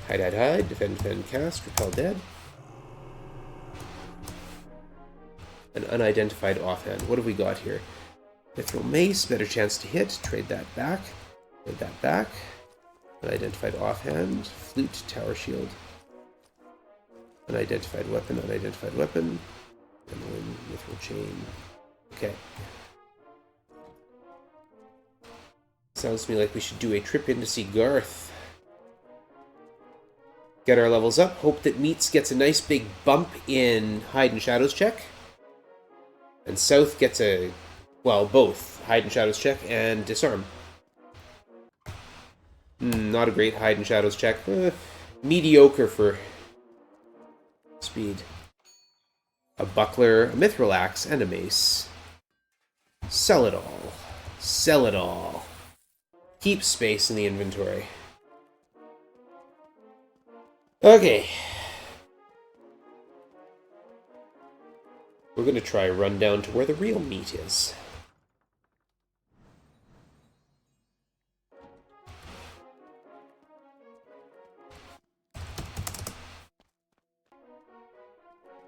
Hide, hide, hide. Defend, defend, cast. Repel Dead. An unidentified offhand. What have we got here? Mithril Mace. Better chance to hit. Trade that back. Trade that back. Unidentified offhand. Flute. Tower Shield. Unidentified weapon. Unidentified weapon. And then Mithril Chain. Okay. Sounds to me like we should do a trip in to see Garth. Get our levels up. Hope that Meats gets a nice big bump in Hide and Shadows check. And South gets a, well, both Hide and Shadows check and Disarm. Not a great Hide and Shadows check. Mediocre for speed. A buckler, a mithril axe, and a mace. Sell it all. Sell it all. Keep space in the inventory. Okay. We're going to try a run down to where the real meat is.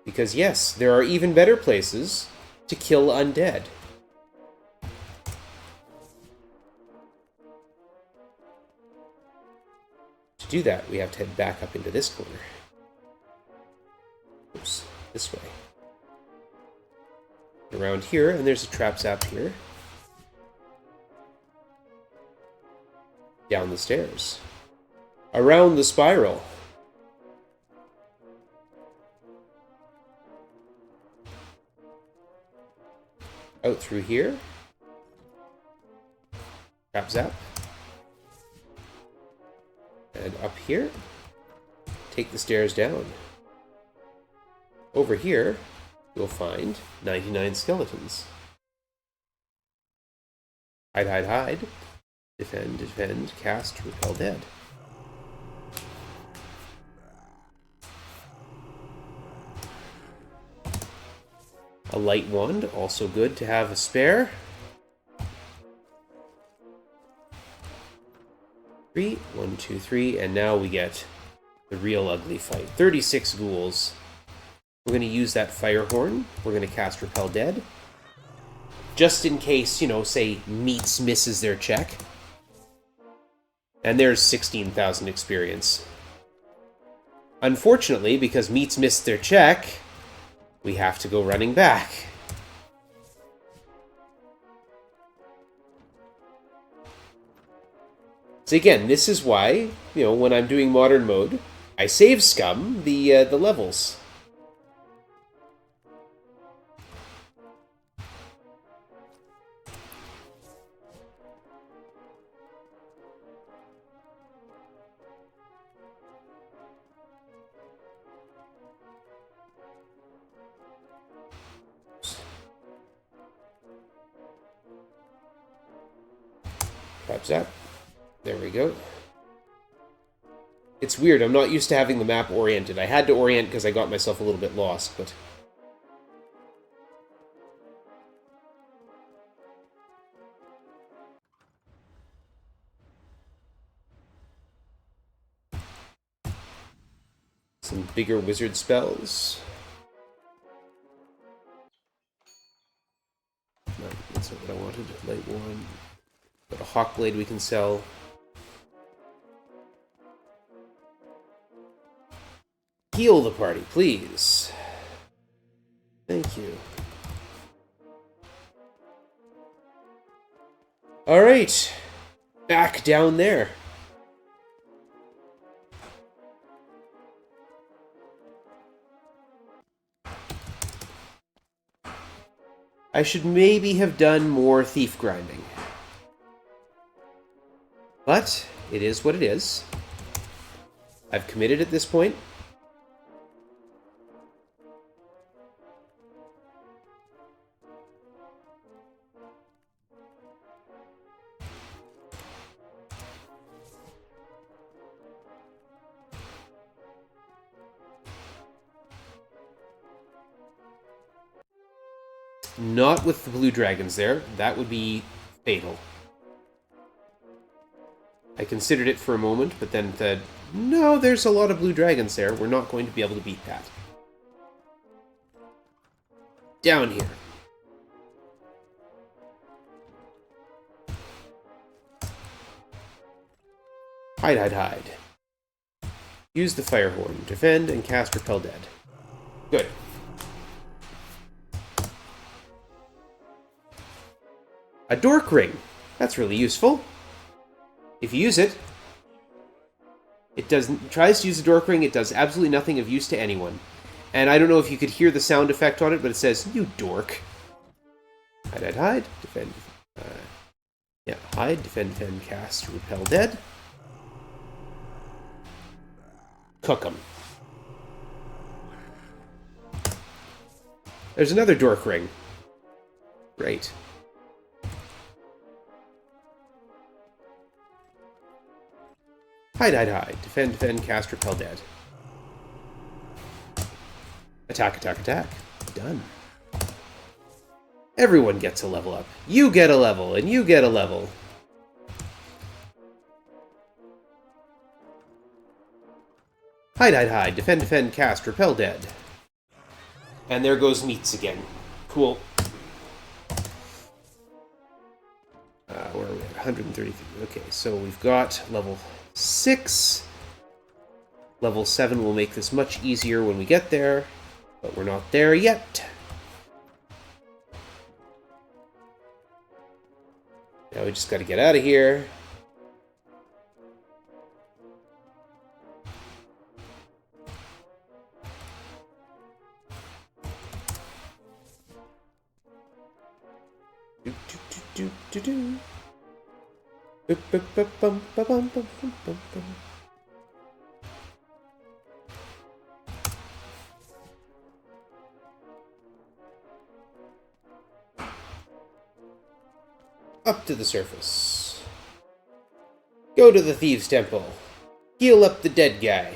Because yes, there are even better places to kill undead. To do that, we have to head back up into this corner. Oops, this way. Around here, and there's a trap zap here. Down the stairs. Around the spiral. Out through here. Trap zap. And up here. Take the stairs down. Over here, you'll find 99 skeletons. Hide, hide, hide. Defend, defend, cast, repel dead. A light wand, also good to have a spare. 3, 1, 2, 3, and now we get the real ugly fight. 36 ghouls. We're going to use that fire horn. We're going to cast Repel Dead. Just in case, you know, say Meats misses their check. And there's 16,000 experience. Unfortunately, because Meats missed their check, we have to go running back. So again, this is why, you know, when I'm doing modern mode, I save scum the levels. Perhaps that. There we go. It's weird, I'm not used to having the map oriented. I had to orient because I got myself a little bit lost, but... Some bigger wizard spells. No, that's not what I wanted. Light one. Got a Hawkblade we can sell. Heal the party, please. Thank you. Alright. Back down there. I should maybe have done more thief grinding. But it is what it is. I've committed at this point. Not with the blue dragons there. That would be fatal. I considered it for a moment, but then said, no, there's a lot of blue dragons there. We're not going to be able to beat that. Down here. Hide, hide, hide. Use the fire horn. Defend and cast Repel Dead. Good. A dork ring. That's really useful. If you use it, it tries to use the dork ring, it does absolutely nothing of use to anyone. And I don't know if you could hear the sound effect on it, but it says, you dork. Hide, hide, hide. Defend. Yeah, hide, defend, defend, cast, Repel Dead. Cook 'em. There's another dork ring. Great. Hide, hide, hide. Defend, defend, cast, Repel Dead. Attack, attack, attack. Done. Everyone gets a level up. You get a level, and you get a level. Hide, hide, hide. Defend, defend, cast, Repel Dead. And there goes Meats again. Cool. Where are we at? 133. Okay, so we've got level 6. Level 7 will make this much easier when we get there, but we're not there yet. Now we just got to get out of here. Up to the surface. Go to the Thieves' Temple. Heal up the dead guy.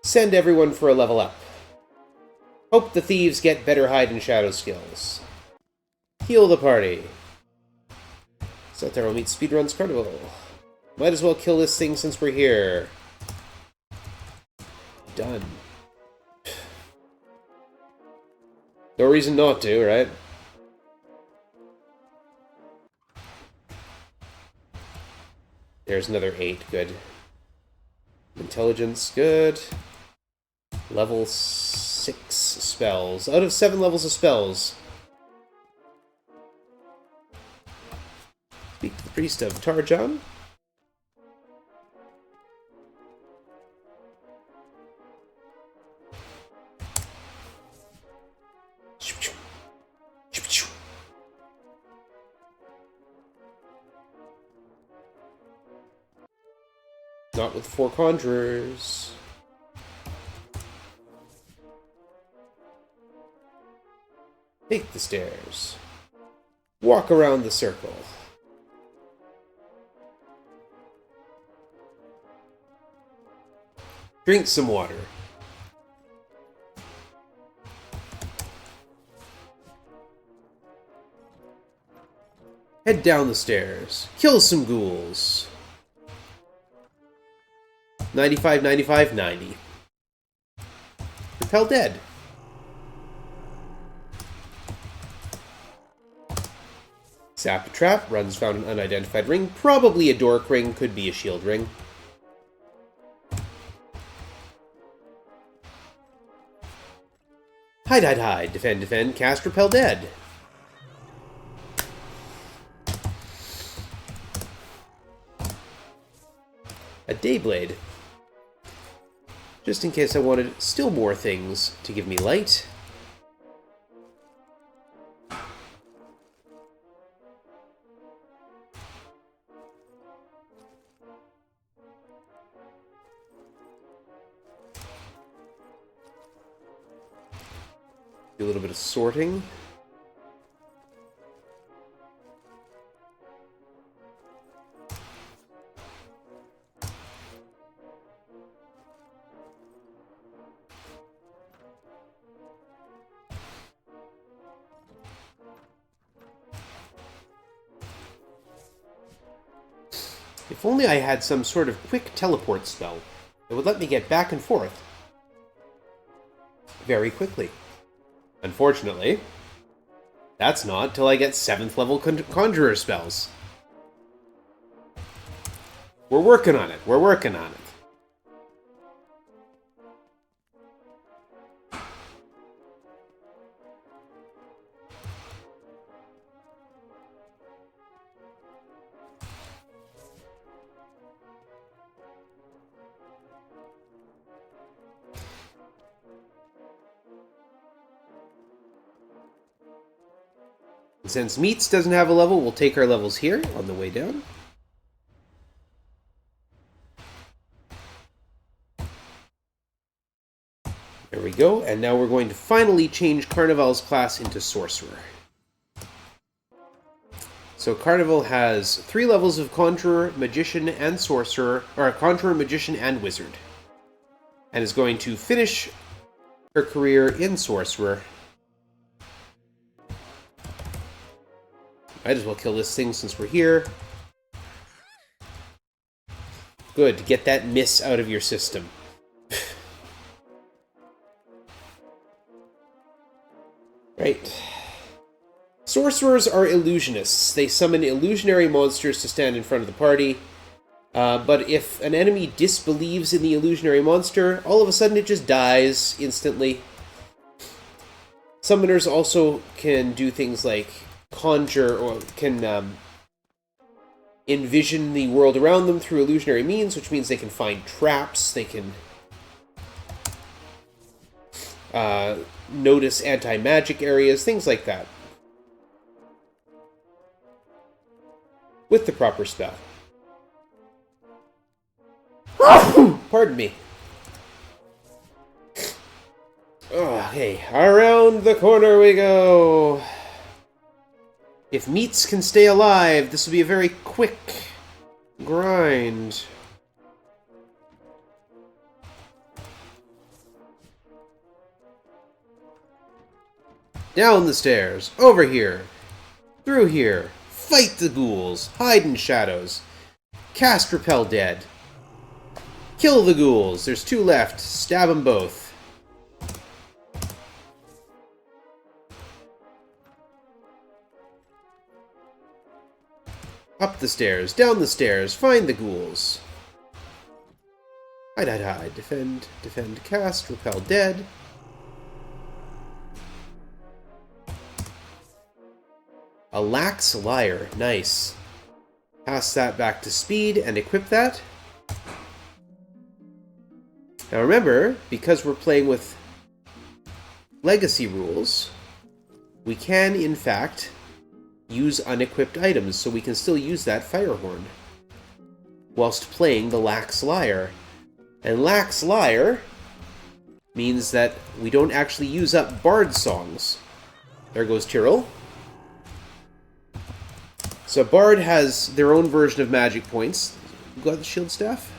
Send everyone for a level up. Hope the thieves get better hide and shadow skills. Heal the party. SouthTyrol meets Speedruns Carnival. Might as well kill this thing since we're here. Done. No reason not to, right? There's another 8. Good. Intelligence. Good. Level 6 spells. Out of 7 levels of spells. Speak to the priest of Tarjan. Not with 4 conjurers. Take the stairs. Walk around the circle. Drink some water. Head down the stairs. Kill some ghouls. 95, 95, 90. Repel dead. Zap a trap. Runs found an unidentified ring. Probably a dork ring. Could be a shield ring. Hide, hide, hide. Defend, defend. Cast repel dead. A Dayblade. Just in case I wanted still more things to give me light. Do a little bit of sorting. If only I had some sort of quick teleport spell that would let me get back and forth very quickly. Unfortunately, that's not till I get 7th level conjurer spells. We're working on it. We're working on it. Since Meats doesn't have a level, we'll take our levels here on the way down. There we go, and now we're going to finally change Carnival's class into Sorcerer. So Carnival has 3 levels of Conjurer, Magician, and Sorcerer, or Conjurer, Magician, and Wizard. And is going to finish her career in Sorcerer. Might as well kill this thing since we're here. Good, get that miss out of your system. Right. Sorcerers are illusionists. They summon illusionary monsters to stand in front of the party. But if an enemy disbelieves in the illusionary monster, all of a sudden it just dies instantly. Summoners also can do things like conjure, or can envision the world around them through illusionary means, which means they can find traps, they can notice anti-magic areas, things like that. With the proper spell. Pardon me. Okay, around the corner we go. If Meats can stay alive, this will be a very quick grind. Down the stairs. Over here. Through here. Fight the ghouls. Hide in shadows. Cast Repel Dead. Kill the ghouls. There's 2 left. Stab them both. Up the stairs. Down the stairs. Find the ghouls. Hide, hide, hide. Defend, defend, cast. Repel Dead. A Lax Liar. Nice. Pass that back to Speed and equip that. Now remember, because we're playing with legacy rules, we can, in fact, use unequipped items, so we can still use that Firehorn whilst playing the Lax Liar. And Lax Liar means that we don't actually use up Bard songs. There goes Tyrol. So Bard has their own version of magic points. You got the shield staff?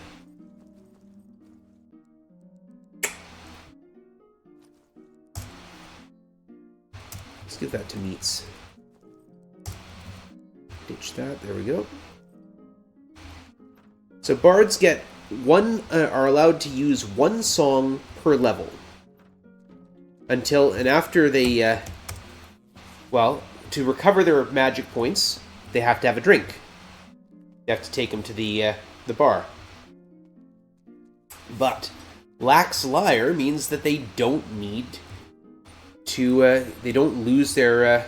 Let's give that to Meats. Ditch that. There we go. So Bards get are allowed to use 1 song per level until and after they well, to recover their magic points, they have to have a drink. They have to take them to the bar. But Lax Liar means that they don't need to. They don't lose their.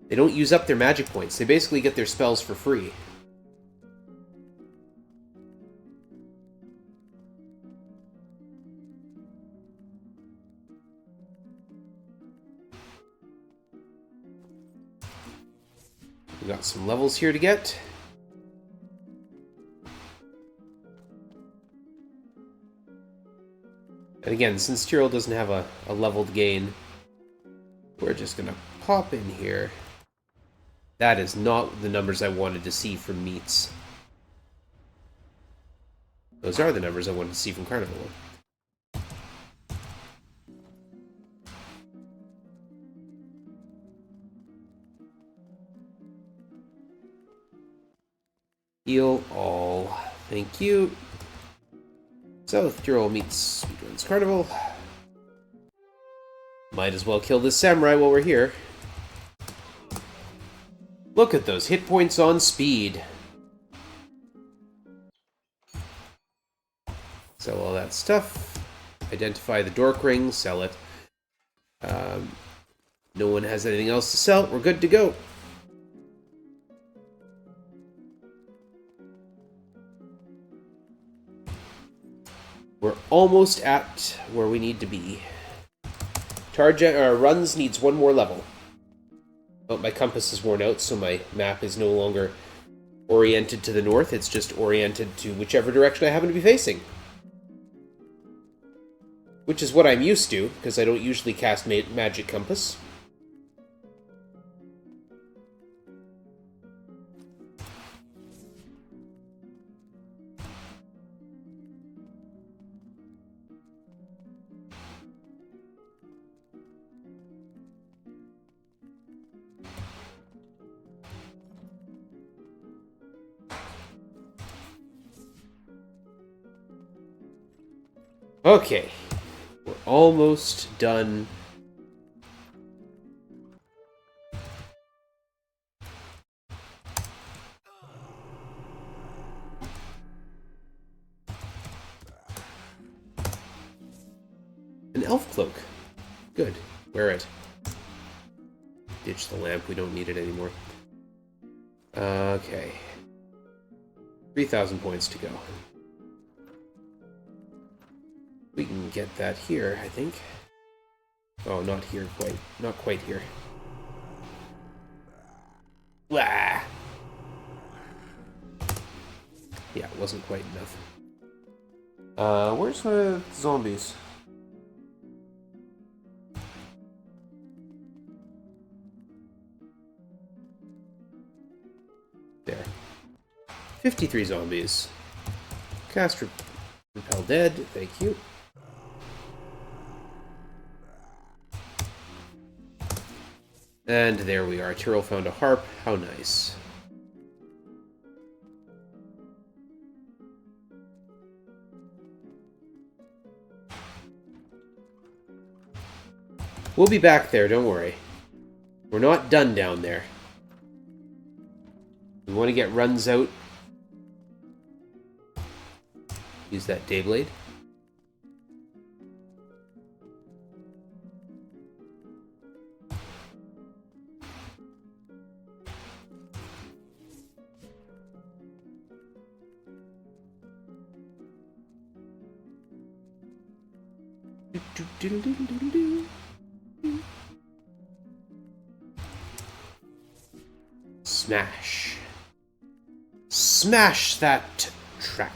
They don't use up their magic points. They basically get their spells for free. We got some levels here to get. And again, since Tyrol doesn't have a leveled gain, we're just going to pop in here. That is not the numbers I wanted to see from Meats. Those are the numbers I wanted to see from Carnival. Heal all. Thank you. SouthTyrol meets Speedruns Carnival. Might as well kill this samurai while we're here. Look at those hit points on Speed. Sell all that stuff. Identify the dork ring. Sell it. No one has anything else to sell. We're good to go. We're almost at where we need to be. Runs needs 1 more level. But my compass is worn out, so my map is no longer oriented to the north. It's just oriented to whichever direction I happen to be facing. Which is what I'm used to, because I don't usually cast Magic Compass. Okay, we're almost done. An elf cloak. Good. Wear it. Ditch the lamp. We don't need it anymore. Okay. 3,000 points to go. We can get that here, I think. Oh, not here quite. Not quite here. Wah! Yeah, it wasn't quite enough. Where's the zombies? There. 53 zombies. Cast Repel Dead, thank you. And there we are. Tyrol found a harp. How nice. We'll be back there, don't worry. We're not done down there. We want to get runs out. Use that Dayblade. Smash. Smash that trap.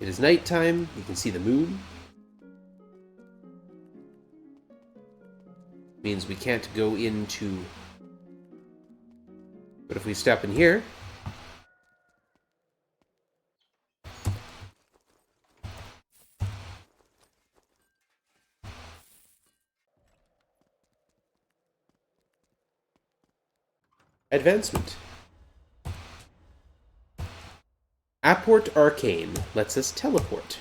It is nighttime. You can see the moon. Means we can't go into... But if we step in here... Advancement. Apport Arcane lets us teleport.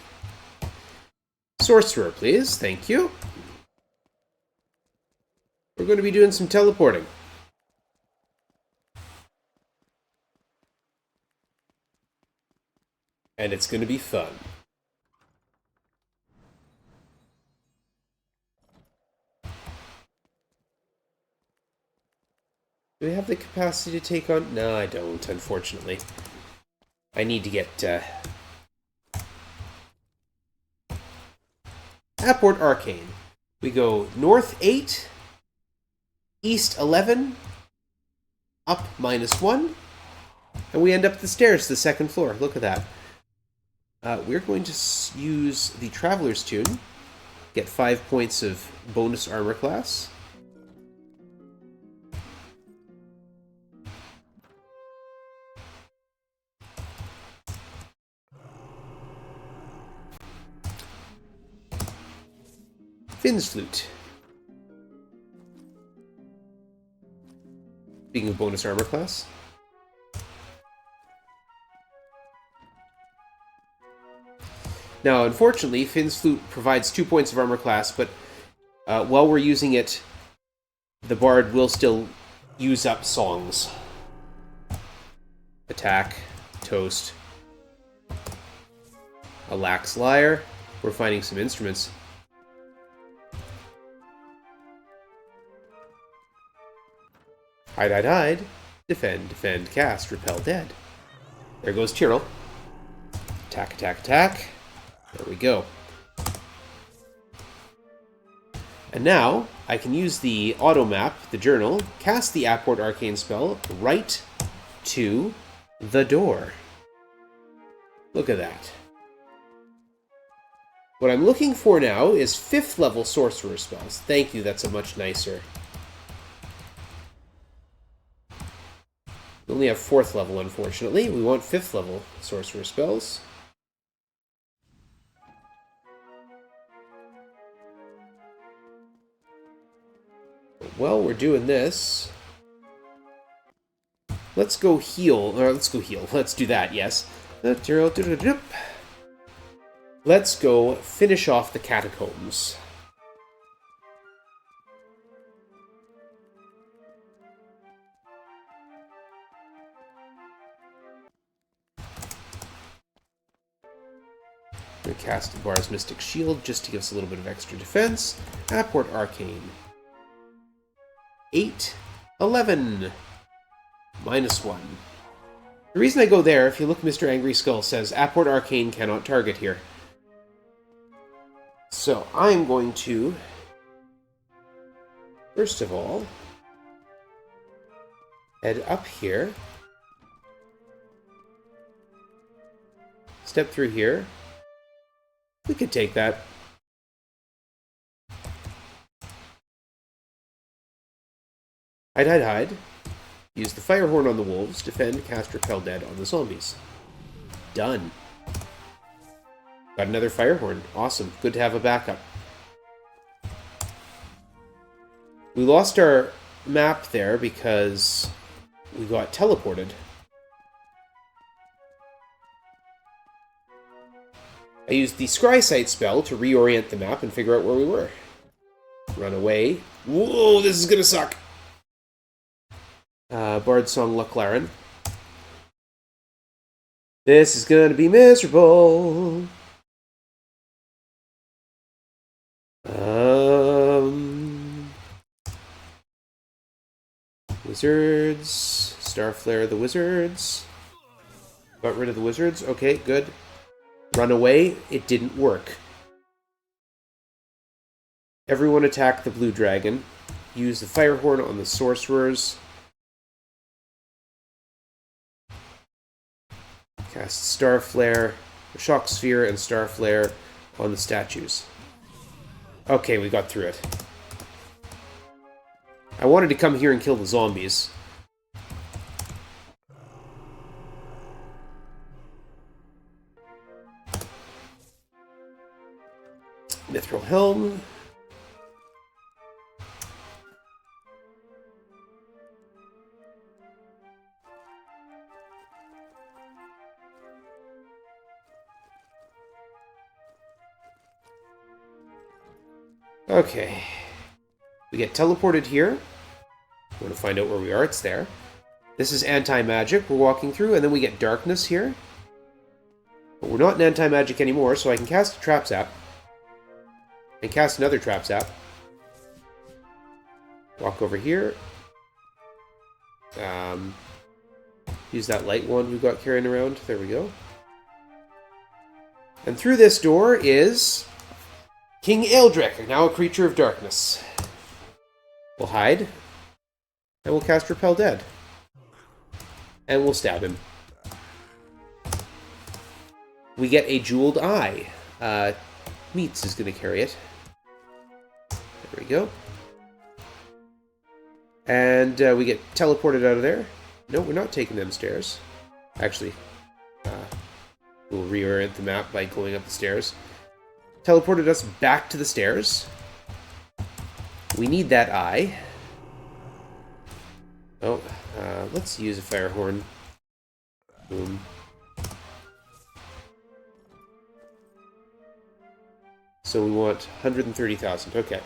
Sorcerer, please. Thank you. We're going to be doing some teleporting. And it's going to be fun. Do we have the capacity to take on... No, I don't, unfortunately. I need to get... Apport Arcane. We go north 8, east 11, up -1, and we end up the stairs to the second floor. Look at that. We're going to use the Traveler's Tune, get 5 points of bonus armor class. Finn's Flute. Speaking of bonus armor class. Now, unfortunately, Finn's Flute provides 2 points of armor class, but while we're using it, the Bard will still use up songs. Attack, Toast, a Lax Lyre. We're finding some instruments. Hide, hide, hide. Defend, defend, cast, repel, dead. There goes Tyrol. Attack, attack, attack. There we go. And now, I can use the auto map, the journal, cast the Apport Arcane spell right to the door. Look at that. What I'm looking for now is 5th level sorcerer spells. Thank you, that's a much nicer. We only have 4th level, unfortunately. We want 5th level sorcerer spells. But while we're doing this, let's go heal. Or let's go heal. Let's do that, yes. Let's go finish off the catacombs. We cast Bar's Mystic Shield just to give us a little bit of extra defense. Apport Arcane. 8, 11. -1. The reason I go there, if you look, Mr. Angry Skull says, Apport Arcane cannot target here. So, I'm going to, first of all, head up here. Step through here. We could take that. Hide, hide, hide. Use the fire horn on the wolves. Defend, cast, repel, dead on the zombies. Done. Got another fire horn. Awesome. Good to have a backup. We lost our map there because we got teleported. I used the Scry Sight spell to reorient the map and figure out where we were. Run away. Whoa, this is gonna suck! Bard Song Luclaren. This is gonna be miserable. Wizards. Starflare the wizards. Got rid of the wizards. Okay, good. Run away. It didn't work. Everyone attack the blue dragon. Use the Firehorn on the sorcerers. Cast Starflare, Shock Sphere, and Starflare on the statues. Okay, we got through it. I wanted to come here and kill the zombies. Mithril Helm. Okay. We get teleported here. Want to find out where we are? It's there. This is anti-magic we're walking through, and then we get darkness here. But we're not in anti-magic anymore, so I can cast a trap zap. And cast another trap zap. Walk over here. Use that light one we got carrying around. There we go. And through this door is King Eldrick, now a creature of darkness. We'll hide. And we'll cast Repel Dead. And we'll stab him. We get a jeweled eye. Meats is going to carry it. There we go. And we get teleported out of there. No, we're not taking them stairs. Actually, we'll reorient the map by going up the stairs. Teleported us back to the stairs. We need that eye. Oh, let's use a Firehorn. Boom. So we want 130,000. Okay.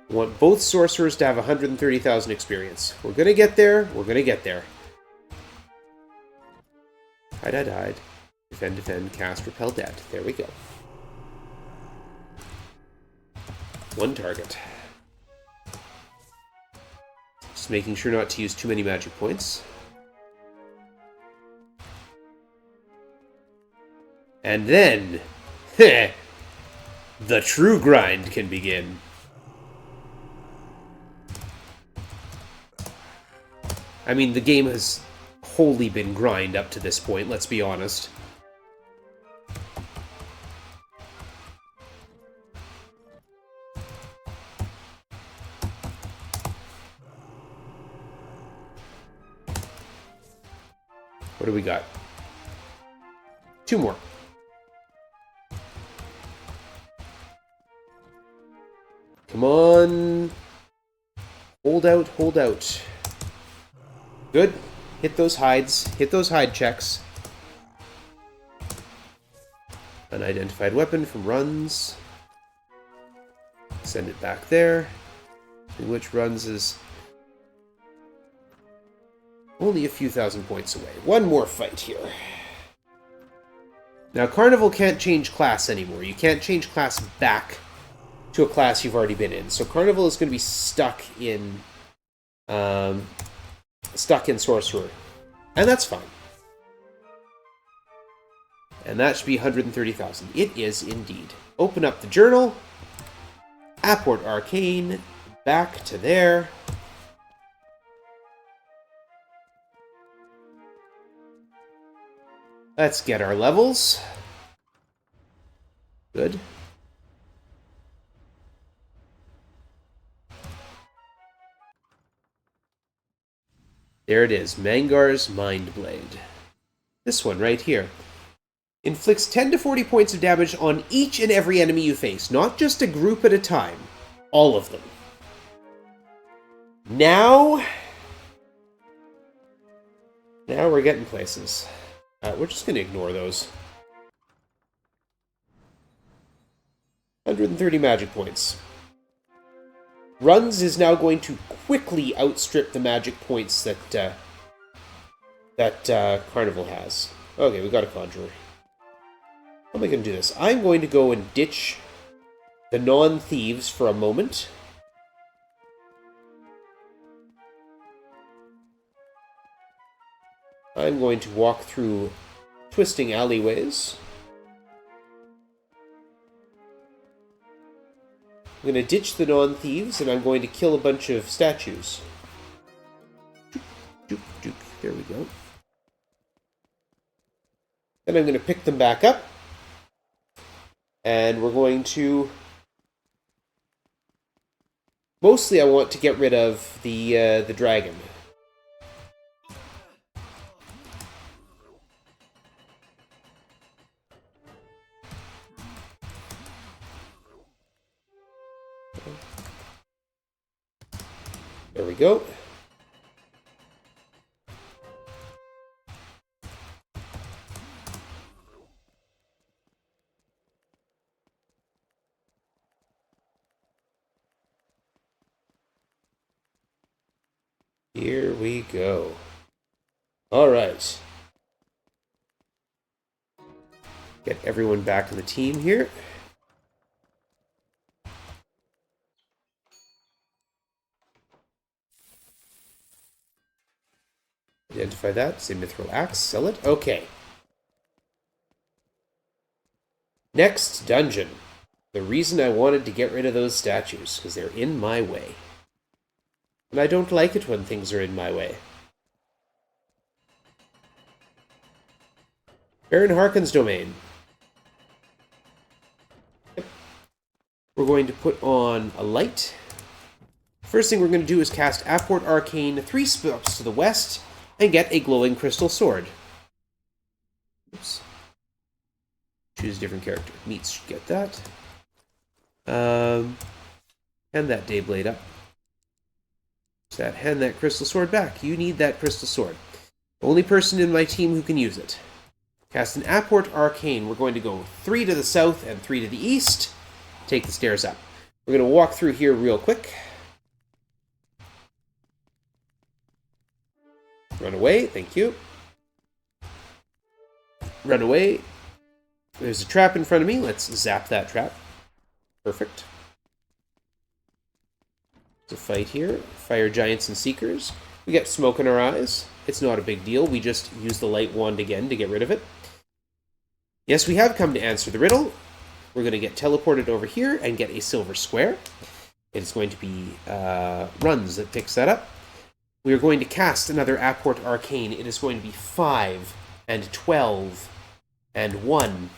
We want both sorcerers to have 130,000 experience. We're gonna get there. We're gonna get there. Hide. Defend, defend, cast, repel dead. There we go. One target. Just making sure not to use too many magic points. And then, the true grind can begin. I mean, the game has wholly been grind up to this point, let's be honest. What do we got? 2 more. Come on. Hold out, hold out. Good. Hit those hides. Hit those hide checks. Unidentified weapon from runs. Send it back there. And which runs is only a few thousand points away. One more fight here. Now, Carnival can't change class anymore. You can't change class back to a class you've already been in. So Carnival is going to be stuck in Sorcerer. And that's fine. And that should be 130,000. It is indeed. Open up the journal. Apport Arcane. Back to there. Let's get our levels. Good. There it is, Mangar's Mindblade. This one right here. Inflicts 10 to 40 points of damage on each and every enemy you face, not just a group at a time. All of them. Now we're getting places. We're just going to ignore those. 130 magic points. Runs is now going to quickly outstrip the magic points that Carnival has. Okay, we got a Conjurer. How am I going to do this? I'm going to go and ditch the non-thieves for a moment. I'm going to walk through twisting alleyways. I'm going to ditch the non-thieves, and I'm going to kill a bunch of statues. There we go. Then I'm going to pick them back up. And we're going to... Mostly I want to get rid of the dragon. There we go. Here we go. All right. Get everyone back in the team here. Identify that. Say Mithril Axe. Sell it. Okay. Next dungeon. The reason I wanted to get rid of those statues, because they're in my way. And I don't like it when things are in my way. Baron Harkon's domain. Yep. We're going to put on a light. First thing we're going to do is cast Apport Arcane 3 spots to the west and get a glowing crystal sword. Oops. Choose a different character. Meats should get that. Hand that Dayblade up. Hand that crystal sword back. You need that crystal sword. Only person in my team who can use it. Cast an Apport Arcane. We're going to go 3 to the south and 3 to the east. Take the stairs up. We're going to walk through here real quick. Run away. Thank you. Run away. There's a trap in front of me. Let's zap that trap. Perfect. There's a fight here. Fire Giants and Seekers. We get smoke in our eyes. It's not a big deal. We just use the light wand again to get rid of it. Yes, we have come to answer the riddle. We're going to get teleported over here and get a silver square. It's going to be Runs that picks that up. We are going to cast another Apport Arcane. It is going to be 5 and 12 and 1.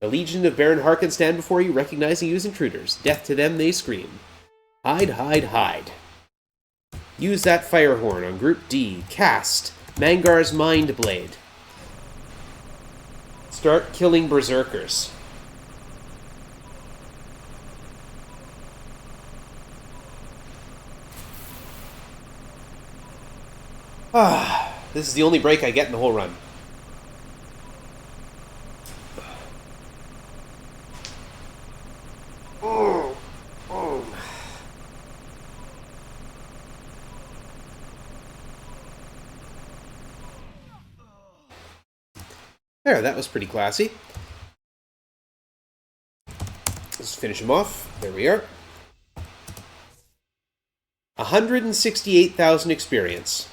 The Legion of Baron Harkon stand before you, recognizing you as intruders. Death to them, they scream. Hide, hide, hide. Use that fire horn on Group D. Cast Mangar's Mind Blade. Start killing berserkers. This is the only break I get in the whole run. There, that was pretty classy. Let's finish him off. There we are. 168,000 experience.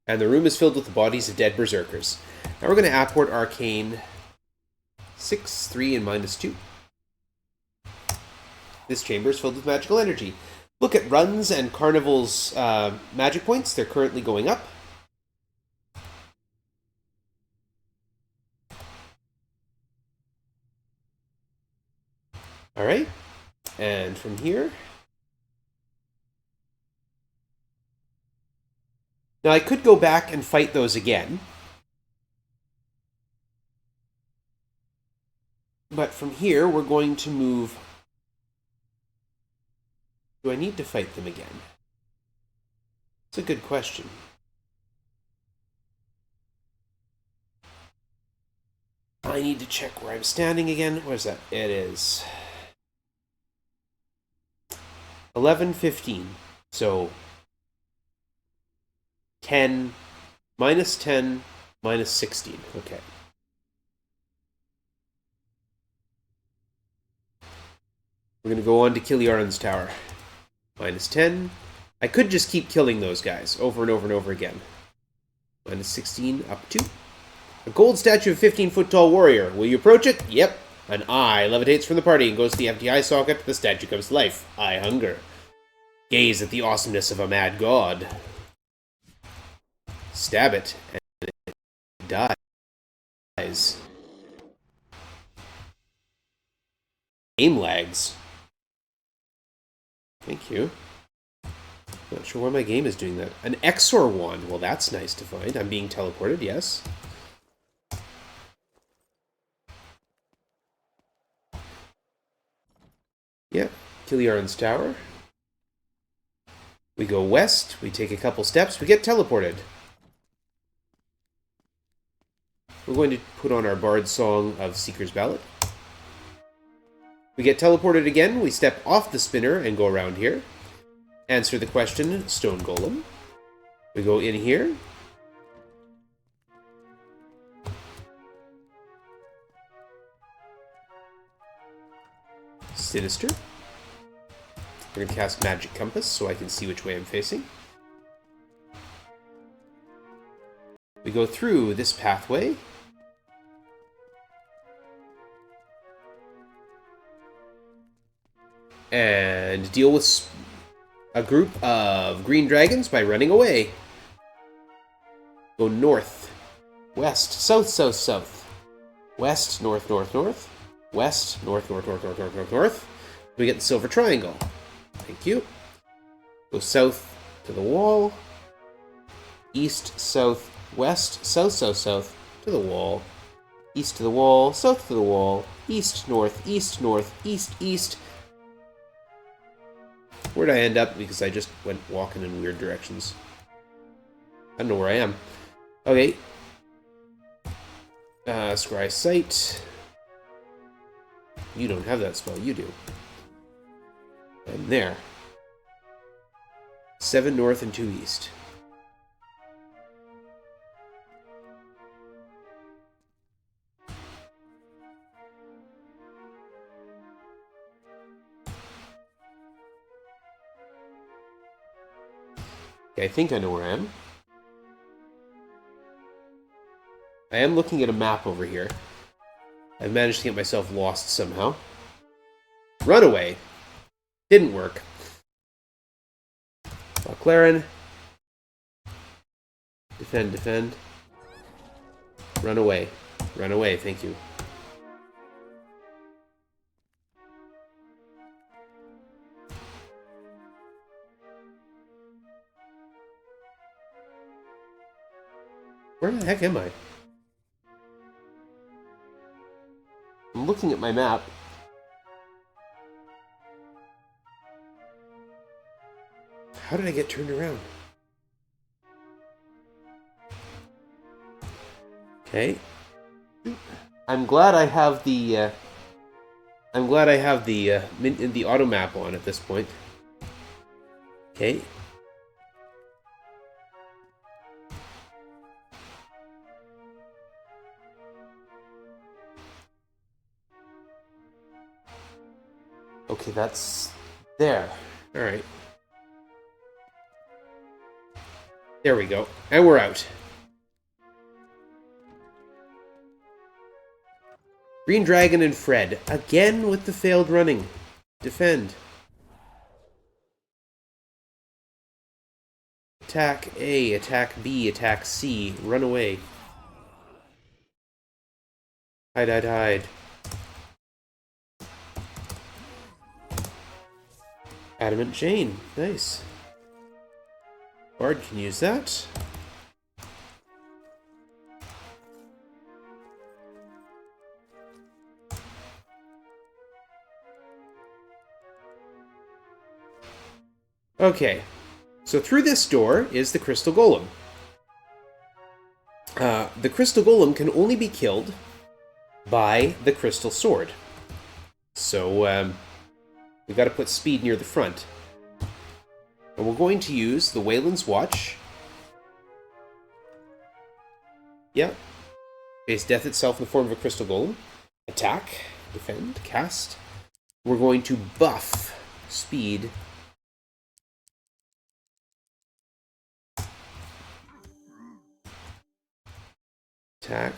And the room is filled with the bodies of dead berserkers. Now we're going to Apport Arcane 6, 3, and -2. This chamber is filled with magical energy. Look at Runs and Carnival's magic points. They're currently going up. Alright. And from here... Now, I could go back and fight those again. But from here, we're going to move Do I need to fight them again? It's a good question. I need to check where I'm standing again. Where's that? It is 11:15. So 10 minus 10 minus 16. Okay. We're going to go on to kill Yaren's tower. Minus 10. I could just keep killing those guys over and over and over again. Minus 16 up to a gold statue of 15-foot tall warrior. Will you approach it? Yep. An eye levitates from the party and goes to the empty eye socket. The statue comes to life. I hunger. Gaze at the awesomeness of a mad god. Stab it, and it dies. Game lags. Thank you. Not sure why my game is doing that. An Exor wand. Well, that's nice to find. I'm being teleported, yes. Yeah, kill Yaren's tower. We go west, we take a couple steps, we get teleported. We're going to put on our Bard Song of Seeker's Ballad. We get teleported again, we step off the spinner and go around here. Answer the question, Stone Golem. We go in here. Sinister. We're going to cast Magic Compass so I can see which way I'm facing. We go through this pathway. And deal with a group of green dragons by running away. Go north, west, south, south, south. West, north, north, north. West, north, north, north, north, north, north, north. We get the silver triangle. Thank you. Go south to the wall. East, south, west, south, south, south to the wall. East to the wall, south to the wall. East, north, east, north, east, east. Where'd I end up? Because I just went walking in weird directions. I don't know where I am. Okay. Scry Sight. You don't have that spell, you do. And there. 7 north and 2 east. Okay, I think I know where I am. I am looking at a map over here. I've managed to get myself lost somehow. Runaway. Didn't work. Claren. Defend, defend. Run away. Run away, thank you. Where the heck am I? I'm looking at my map. How did I get turned around? Okay. I'm glad I have the the auto map on at this point. Okay. Okay, that's there. All right. There we go. And we're out. Green Dragon and Fred. Again with the failed running. Defend. Attack A, attack B, attack C. Run away. Hide, hide, hide. Adamant Chain. Nice. Bard can use that. Okay, so through this door is the Crystal Golem. The Crystal Golem can only be killed by the Crystal Sword. So, we got to put speed near the front. And we're going to use the Wayland's Watch. Yeah. Face death itself in the form of a Crystal Golem. Attack, defend, cast. We're going to buff speed. Attack,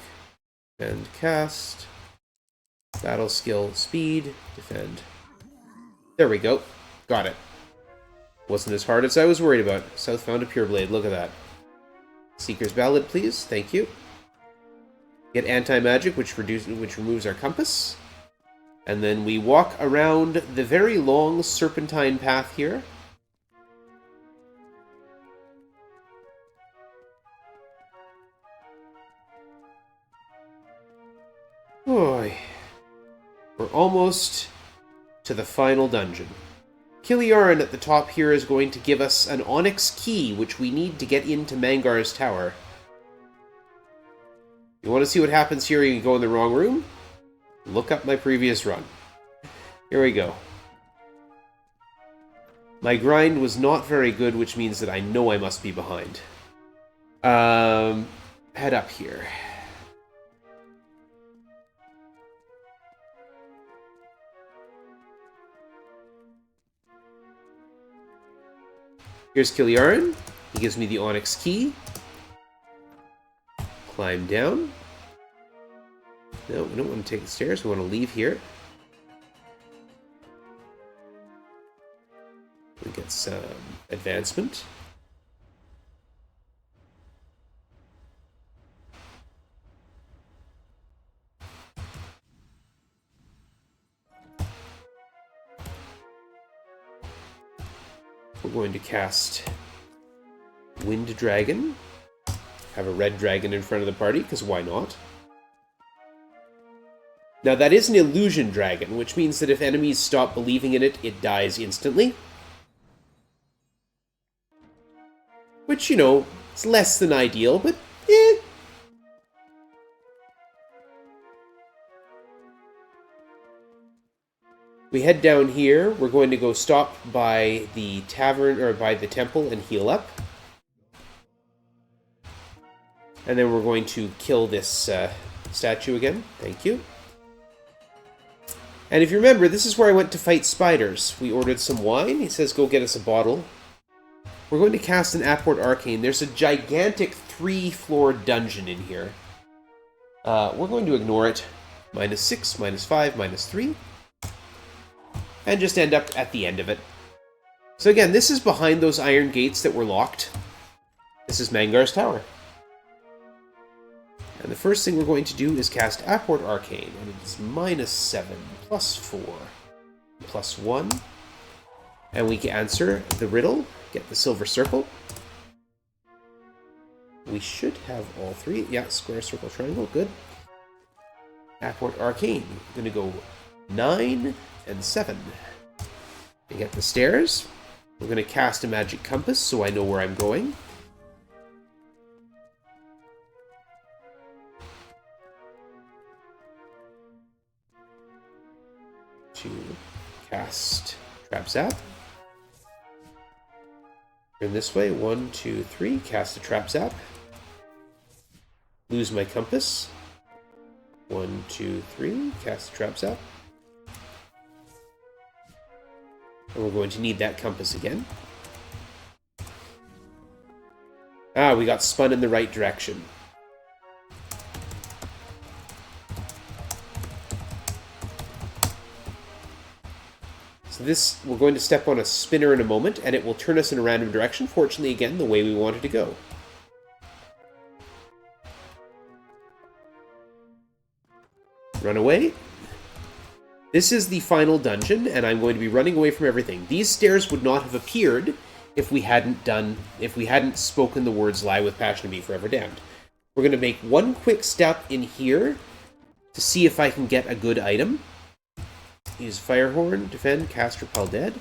and cast. Battle skill, speed, defend. There we go. Got it. Wasn't as hard as I was worried about. South found a Pure Blade. Look at that. Seeker's Ballad, please. Thank you. Get anti-magic, which removes our compass. And then we walk around the very long serpentine path here. Boy. We're almost to the final dungeon. Kiliaran at the top here is going to give us an onyx key, which we need to get into Mangar's tower. You want to see what happens here? You can go in the wrong room? Look up my previous run. Here we go. My grind was not very good, which means that I know I must be behind. Head up here. Here's Kiliaran. He gives me the onyx key. Climb down. No, we don't want to take the stairs. We want to leave here. We get some advancement. We're going to cast Wind Dragon. Have a red dragon in front of the party, because why not? Now that is an illusion dragon, which means that if enemies stop believing in it, it dies instantly. Which, you know, is less than ideal, but eh. We head down here. We're going to go stop by the tavern, or by the temple, and heal up. And then we're going to kill this statue again. Thank you. And if you remember, this is where I went to fight spiders. We ordered some wine. He says, go get us a bottle. We're going to cast an Apport Arcane. There's a gigantic 3-floor dungeon in here. We're going to ignore it. -6, -5, -3. And just end up at the end of it. So again, this is behind those iron gates that were locked. This is Mangar's tower. And the first thing we're going to do is cast Apport Arcane, and it is -7, +4, +1. And we can answer the riddle, get the silver circle. We should have all three. Yeah, square, circle, triangle, good. Apport Arcane, we're going to go 9 and 7. We get the stairs. We're going to cast a magic compass so I know where I'm going. To cast Trap Zap. Turn this way. 1, 2, 3. Cast a Trap Zap. Lose my compass. 1, 2, 3. Cast a Trap Zap. And we're going to need that compass again. Ah, we got spun in the right direction. So this, we're going to step on a spinner in a moment, and it will turn us in a random direction, fortunately, again, the way we wanted to go. Run away. This is the final dungeon, and I'm going to be running away from everything. These stairs would not have appeared if we hadn't spoken the words "Lie with passion and be forever damned." We're going to make one quick step in here to see if I can get a good item. Use Firehorn, defend, cast, repel dead.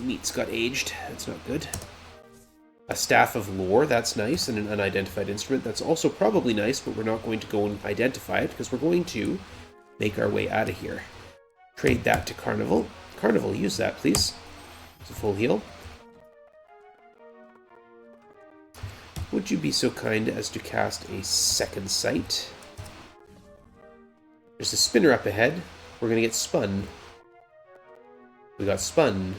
meat's got aged. That's not good. A staff of lore, that's nice, and an unidentified instrument. That's also probably nice, but we're not going to go and identify it, because we're going to make our way out of here. Trade that to Carnival. Carnival, use that, please. It's a full heal. Would you be so kind as to cast a second sight? There's a spinner up ahead. We're going to get spun. We got spun.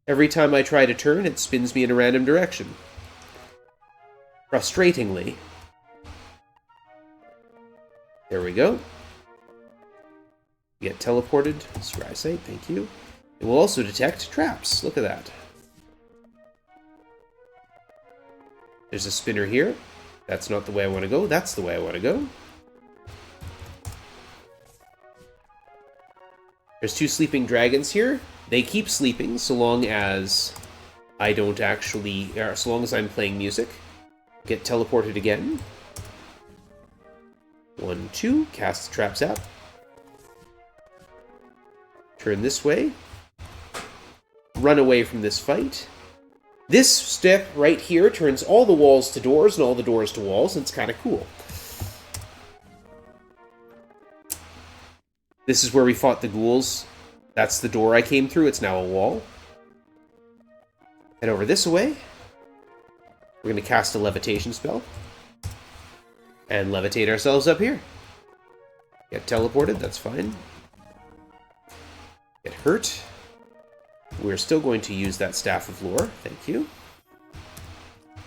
Every time I try to turn, it spins me in a random direction. Frustratingly. There we go. Get teleported. Scry sight, thank you. It will also detect traps. Look at that. There's a spinner here. That's not the way I want to go. That's the way I want to go. There's 2 sleeping dragons here. They keep sleeping so long as I don't actually... so long as I'm playing music. Get teleported again. 1, 2. Cast the trap zap. Turn this way. Run away from this fight. This step right here turns all the walls to doors and all the doors to walls, and it's kind of cool. This is where we fought the ghouls. That's the door I came through. It's now a wall. Head over this way. We're going to cast a levitation spell. And levitate ourselves up here. Get teleported, that's fine. Get hurt. We're still going to use that Staff of Lore. Thank you.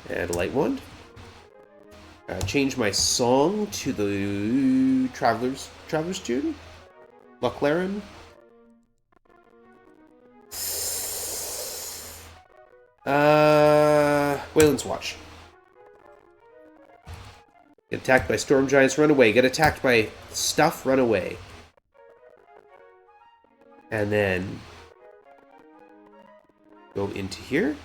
And a Light Wand. Change my song to the Traveler's Tune. Luclaren. Wayland's Watch. Get attacked by storm giants, run away. Get attacked by stuff, run away. And then go into here.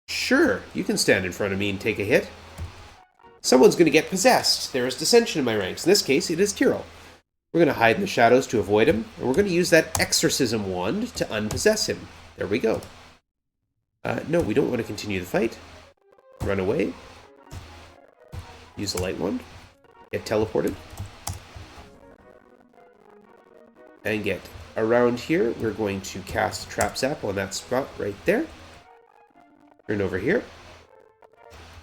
Sure, you can stand in front of me and take a hit. Someone's going to get possessed. There is dissension in my ranks. In this case, it is Tyrol. We're going to hide in the shadows to avoid him, and we're going to use that exorcism wand to unpossess him. There we go. No, we don't want to continue the fight. Run away. Use the light wand. Get teleported. And get around here. We're going to cast a trap zap on that spot right there. Turn over here.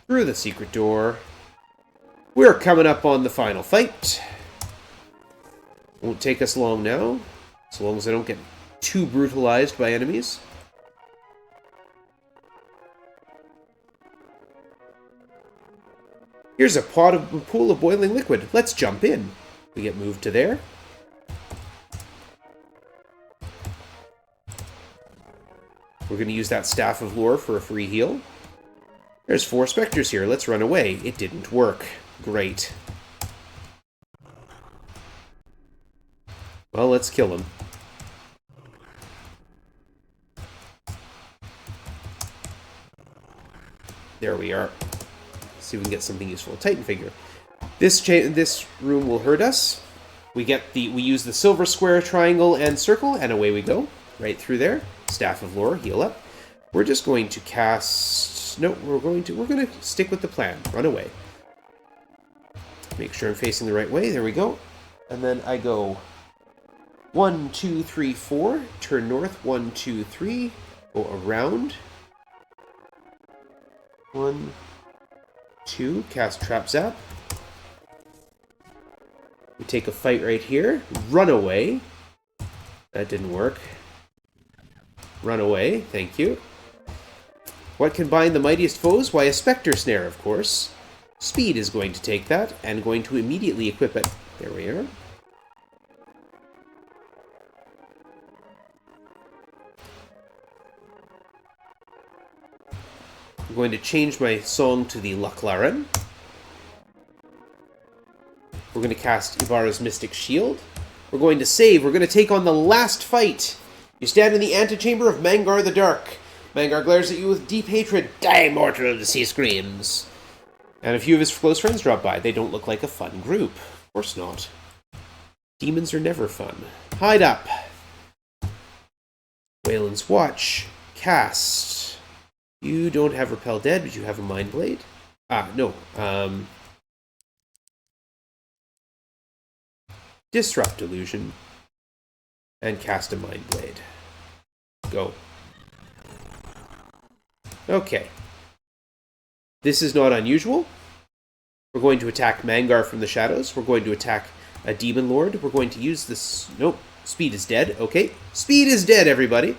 Through the secret door. We're coming up on the final fight. Won't take us long now, as long as I don't get too brutalized by enemies. Here's a pool of boiling liquid. Let's jump in. We get moved to there. We're going to use that Staff of Lore for a free heal. There's 4 specters here. Let's run away. It didn't work. Great. Well, let's kill them. There we are. Let's see if we can get something useful. Titan figure. This room will hurt us. We use the silver square, triangle, and circle, and away we go. Right through there. Staff of Lore, heal up. We're just going to cast... No, we're going to stick with the plan. Run away. Make sure I'm facing the right way. There we go. And then I go 1, 2, 3, 4. Turn north. 1, 2, 3. Go around. 1, 2. Cast Trap Zap. We take a fight right here. Run away. That didn't work. Run away. Thank you. What can bind the mightiest foes? Why, a Spectre Snare, of course. Speed is going to take that, and going to immediately equip it. There we are. I'm going to change my song to the Luclaren. We're going to cast Ibarra's Mystic Shield. We're going to save. We're going to take on the last fight. You stand in the antechamber of Mangar the Dark. Mangar glares at you with deep hatred. Die, mortal, as he screams. And a few of his close friends drop by. They don't look like a fun group. Of course not. Demons are never fun. Hide up. Wayland's Watch. Cast. You don't have Repel Dead, but you have a Mind Blade. No. Disrupt Illusion. And cast a Mind Blade. Go. Okay. This is not unusual. We're going to attack Mangar from the shadows. We're going to attack a Demon Lord. We're going to use this... Nope. Speed is dead. Okay. Speed is dead, everybody.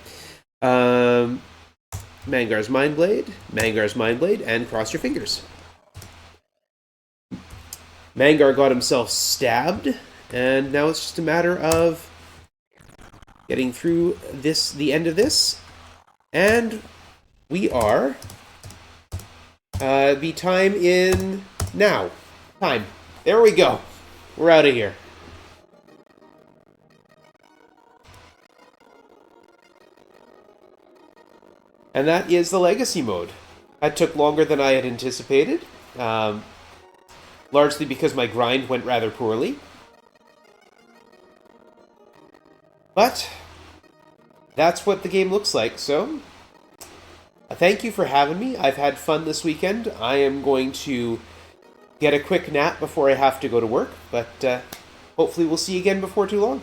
Mangar's Mind Blade. Mangar's Mind Blade. And cross your fingers. Mangar got himself stabbed. And now it's just a matter of getting through the end of this. And we are... the time in... Now. Time. There we go. We're out of here. And that is the Legacy mode. That took longer than I had anticipated. Largely because my grind went rather poorly. But that's what the game looks like, so... Thank you for having me. I've had fun this weekend. I am going to get a quick nap before I have to go to work, but hopefully we'll see you again before too long.